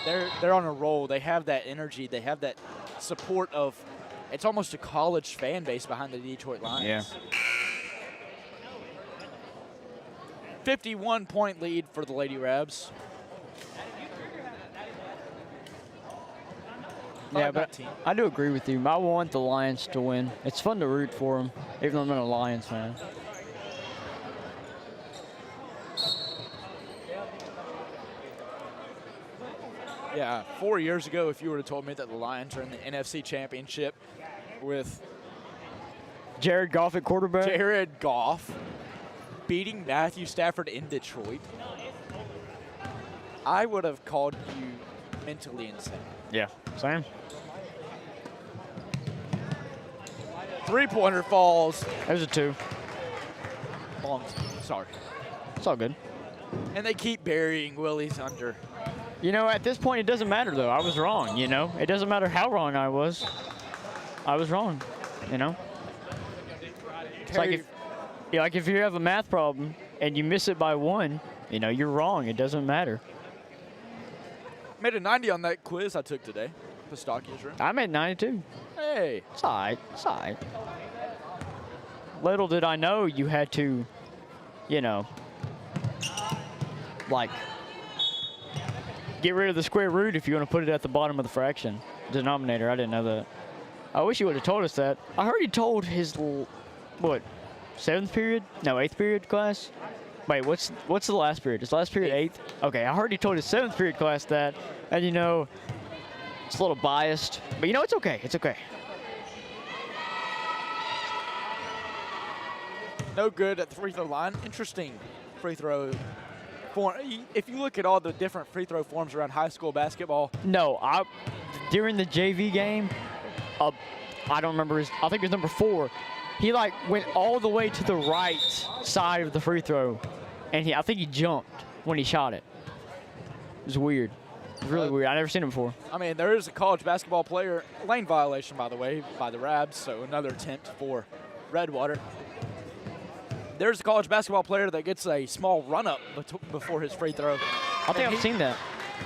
[SPEAKER 1] they're on a roll. They have that energy. They have that support of, it's almost a college fan base behind the Detroit Lions.
[SPEAKER 2] Yeah.
[SPEAKER 1] 51-point lead for the Lady Rabs.
[SPEAKER 2] Yeah, but I do agree with you. I want the Lions to win. It's fun to root for them, even though I'm not a Lions fan.
[SPEAKER 1] Yeah, 4 years ago, if you would have told me that the Lions are in the NFC Championship with
[SPEAKER 2] Jared Goff at quarterback.
[SPEAKER 1] Jared Goff beating Matthew Stafford in Detroit, I would have called you mentally insane.
[SPEAKER 2] Yeah, same.
[SPEAKER 1] Three-pointer falls.
[SPEAKER 2] There's a 2.
[SPEAKER 1] Long, sorry.
[SPEAKER 2] It's all good.
[SPEAKER 1] And they keep burying Willie's under.
[SPEAKER 2] You know, at this point, it doesn't matter, though. I was wrong, you know? It doesn't matter how wrong I was. I was wrong, you know? It's like if you have a math problem and you miss it by 1, you know, you're wrong. It doesn't matter.
[SPEAKER 1] Made a 90 on that quiz I took today. Pistachios room.
[SPEAKER 2] I made 92.
[SPEAKER 1] Hey.
[SPEAKER 2] It's all right. It's all right. Little did I know you had to, you know, like, get rid of the square root if you want to put it at the bottom of the fraction denominator. I didn't know that. I wish he would have told us that. I heard he told his, what, 7th period? No, 8th period class? Wait, what's the last period? Is last period 8th? Okay, I heard he told his 7th period class that, and you know, It's a little biased, but you know, it's okay. It's okay.
[SPEAKER 1] No good at the free throw line. Interesting free throw form. If you look at all the different free throw forms around high school basketball.
[SPEAKER 2] No, during the JV game, I don't remember I think it was number 4. He like went all the way to the right side of the free throw, and I think he jumped when he shot it. It was weird. It was really weird. I never seen him before.
[SPEAKER 1] I mean, there is a college basketball player, lane violation, by the way, by the Rabs, so another attempt for Redwater. There's a college basketball player that gets a small run-up before his free throw.
[SPEAKER 2] I think I've seen that.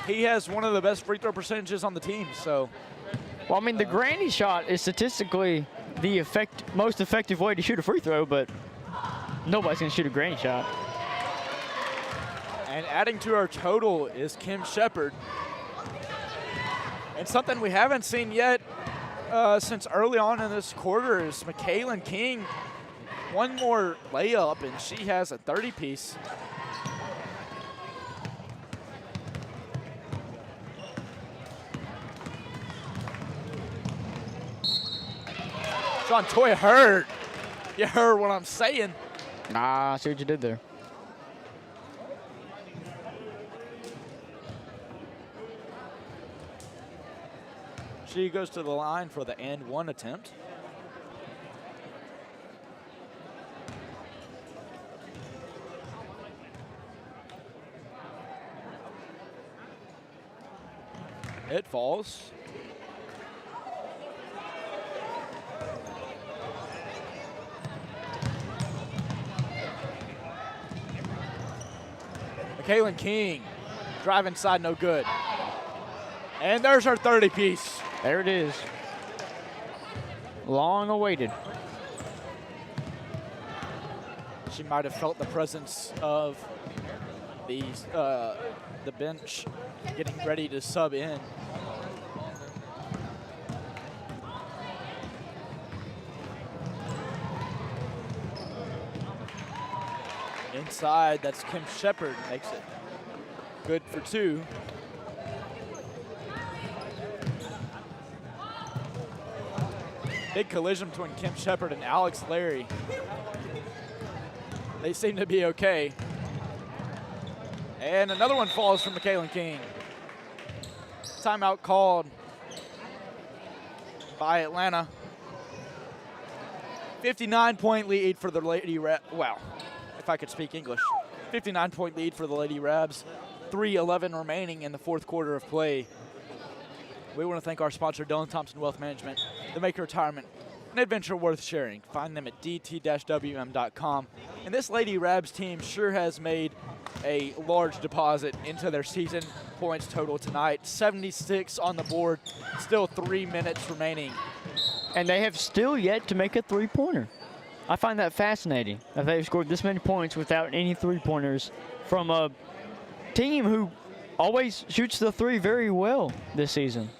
[SPEAKER 1] He has one of the best free throw percentages on the team, so.
[SPEAKER 2] Well, I mean, the granny shot is statistically the most effective way to shoot a free throw, but nobody's going to shoot a granny shot.
[SPEAKER 1] And adding to our total is Kim Shepard. And something we haven't seen yet since early on in this quarter is McKaylin King. One more layup, and she has a 30-piece. Jontoya Hurd. You heard what I'm saying.
[SPEAKER 2] Nah, I see what you did there.
[SPEAKER 1] She goes to the line for the and one attempt. It falls. McKaylin King, drive inside, no good. And there's her 30-piece.
[SPEAKER 2] There it is. Long awaited.
[SPEAKER 1] She might have felt the presence of the bench getting ready to sub in. Inside, that's Kim Shepard, makes it good for 2. Big collision between Kim Shepard and Alex Larry. They seem to be okay. And another one falls from McKaylin King. Timeout called by Atlanta. 59-point lead for the Lady Rabs. Wow, if I could speak English. 59-point lead for the Lady Rabs. 3:11 remaining in the fourth quarter of play. We want to thank our sponsor, Dillon Thompson Wealth Management, the Make Retirement an adventure worth sharing. Find them at dt-wm.com. And this Lady Rabs team sure has made a large deposit into their season points total tonight. 76 on the board, still 3 minutes remaining.
[SPEAKER 2] And they have still yet to make a three-pointer. I find that fascinating, that they've scored this many points without any three-pointers from a team who always shoots the three very well this season.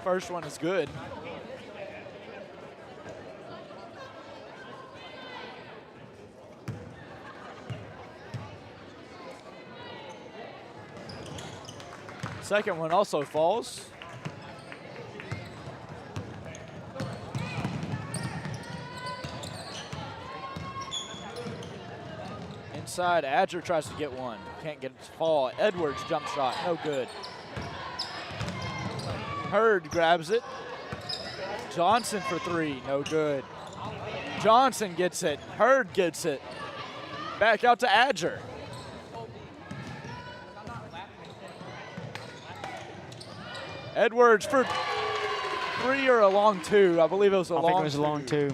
[SPEAKER 1] First one is good. Second one also falls. Inside, Adger tries to get one. Can't get it to fall. Edwards jump shot, no good. Hurd grabs it. Johnson for three, no good. Johnson gets it. Hurd gets it. Back out to Adger. Edwards for three or a long two. I believe it was a long two.
[SPEAKER 2] I think it was a long two.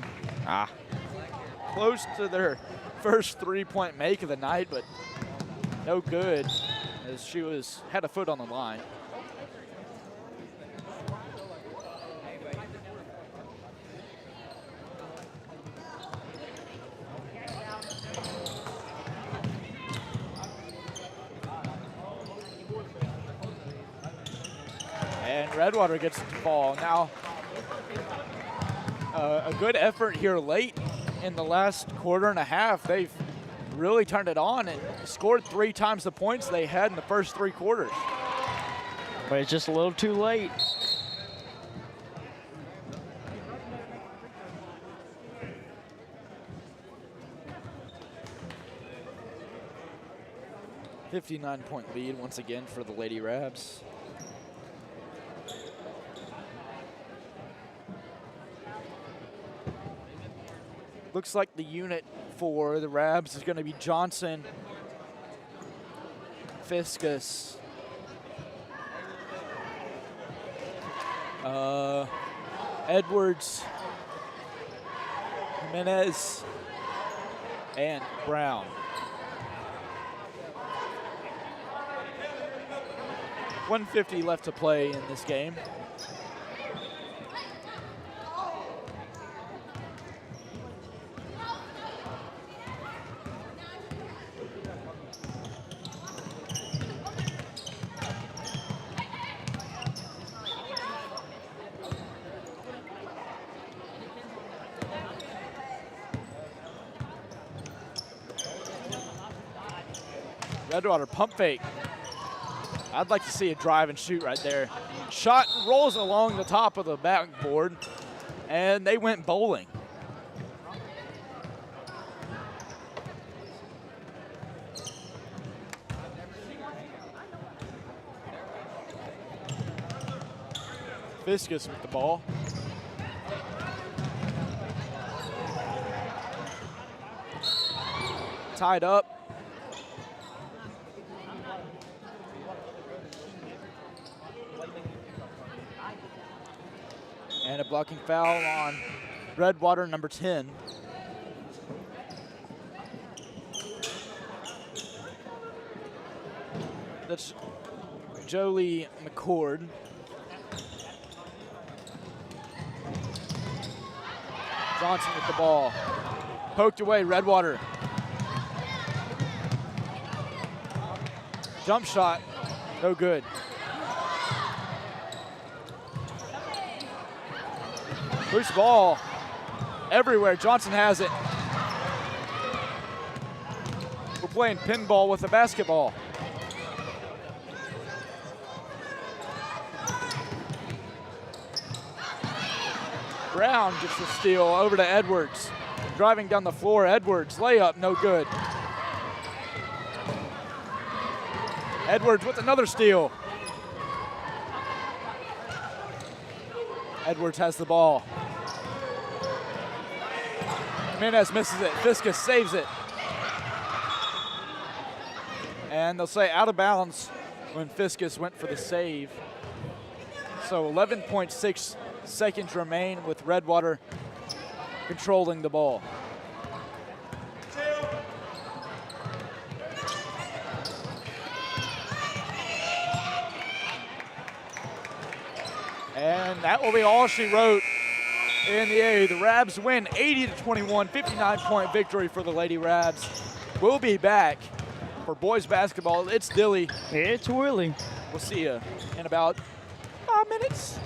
[SPEAKER 1] Close to their first three-point make of the night, but no good as she had a foot on the line. And Redwater gets the ball. Now, a good effort here late in the last quarter and a half, they've really turned it on and scored 3 times the points they had in the first 3 quarters.
[SPEAKER 2] But it's just a little too late.
[SPEAKER 1] $59-point lead once again for the Lady Rabs. Looks like the unit for the Rabs is going to be Johnson, Fiskus, Edwards, Jimenez, and Brown. 150 left to play in this game. Redwater pump fake. I'd like to see a drive and shoot right there. Shot rolls along the top of the backboard, and they went bowling. Fiskus with the ball. Tied up. And a blocking foul on Redwater, number 10. That's Jolie McCord. Johnson with the ball. Poked away, Redwater. Jump shot, no good. Loose ball everywhere. Johnson has it. We're playing pinball with a basketball. Brown gets the steal over to Edwards. Driving down the floor, Edwards, layup, no good. Edwards with another steal. Edwards has the ball. Jimenez misses it. Fiskus saves it. And they'll say out of bounds when Fiskus went for the save. So 11.6 seconds remain with Redwater controlling the ball. And that will be all she wrote in the A. The Rabs win 80-21, 59-point victory for the Lady Rabs. We'll be back for boys basketball. It's Dilly.
[SPEAKER 2] It's Willie.
[SPEAKER 1] We'll see you in about 5 minutes.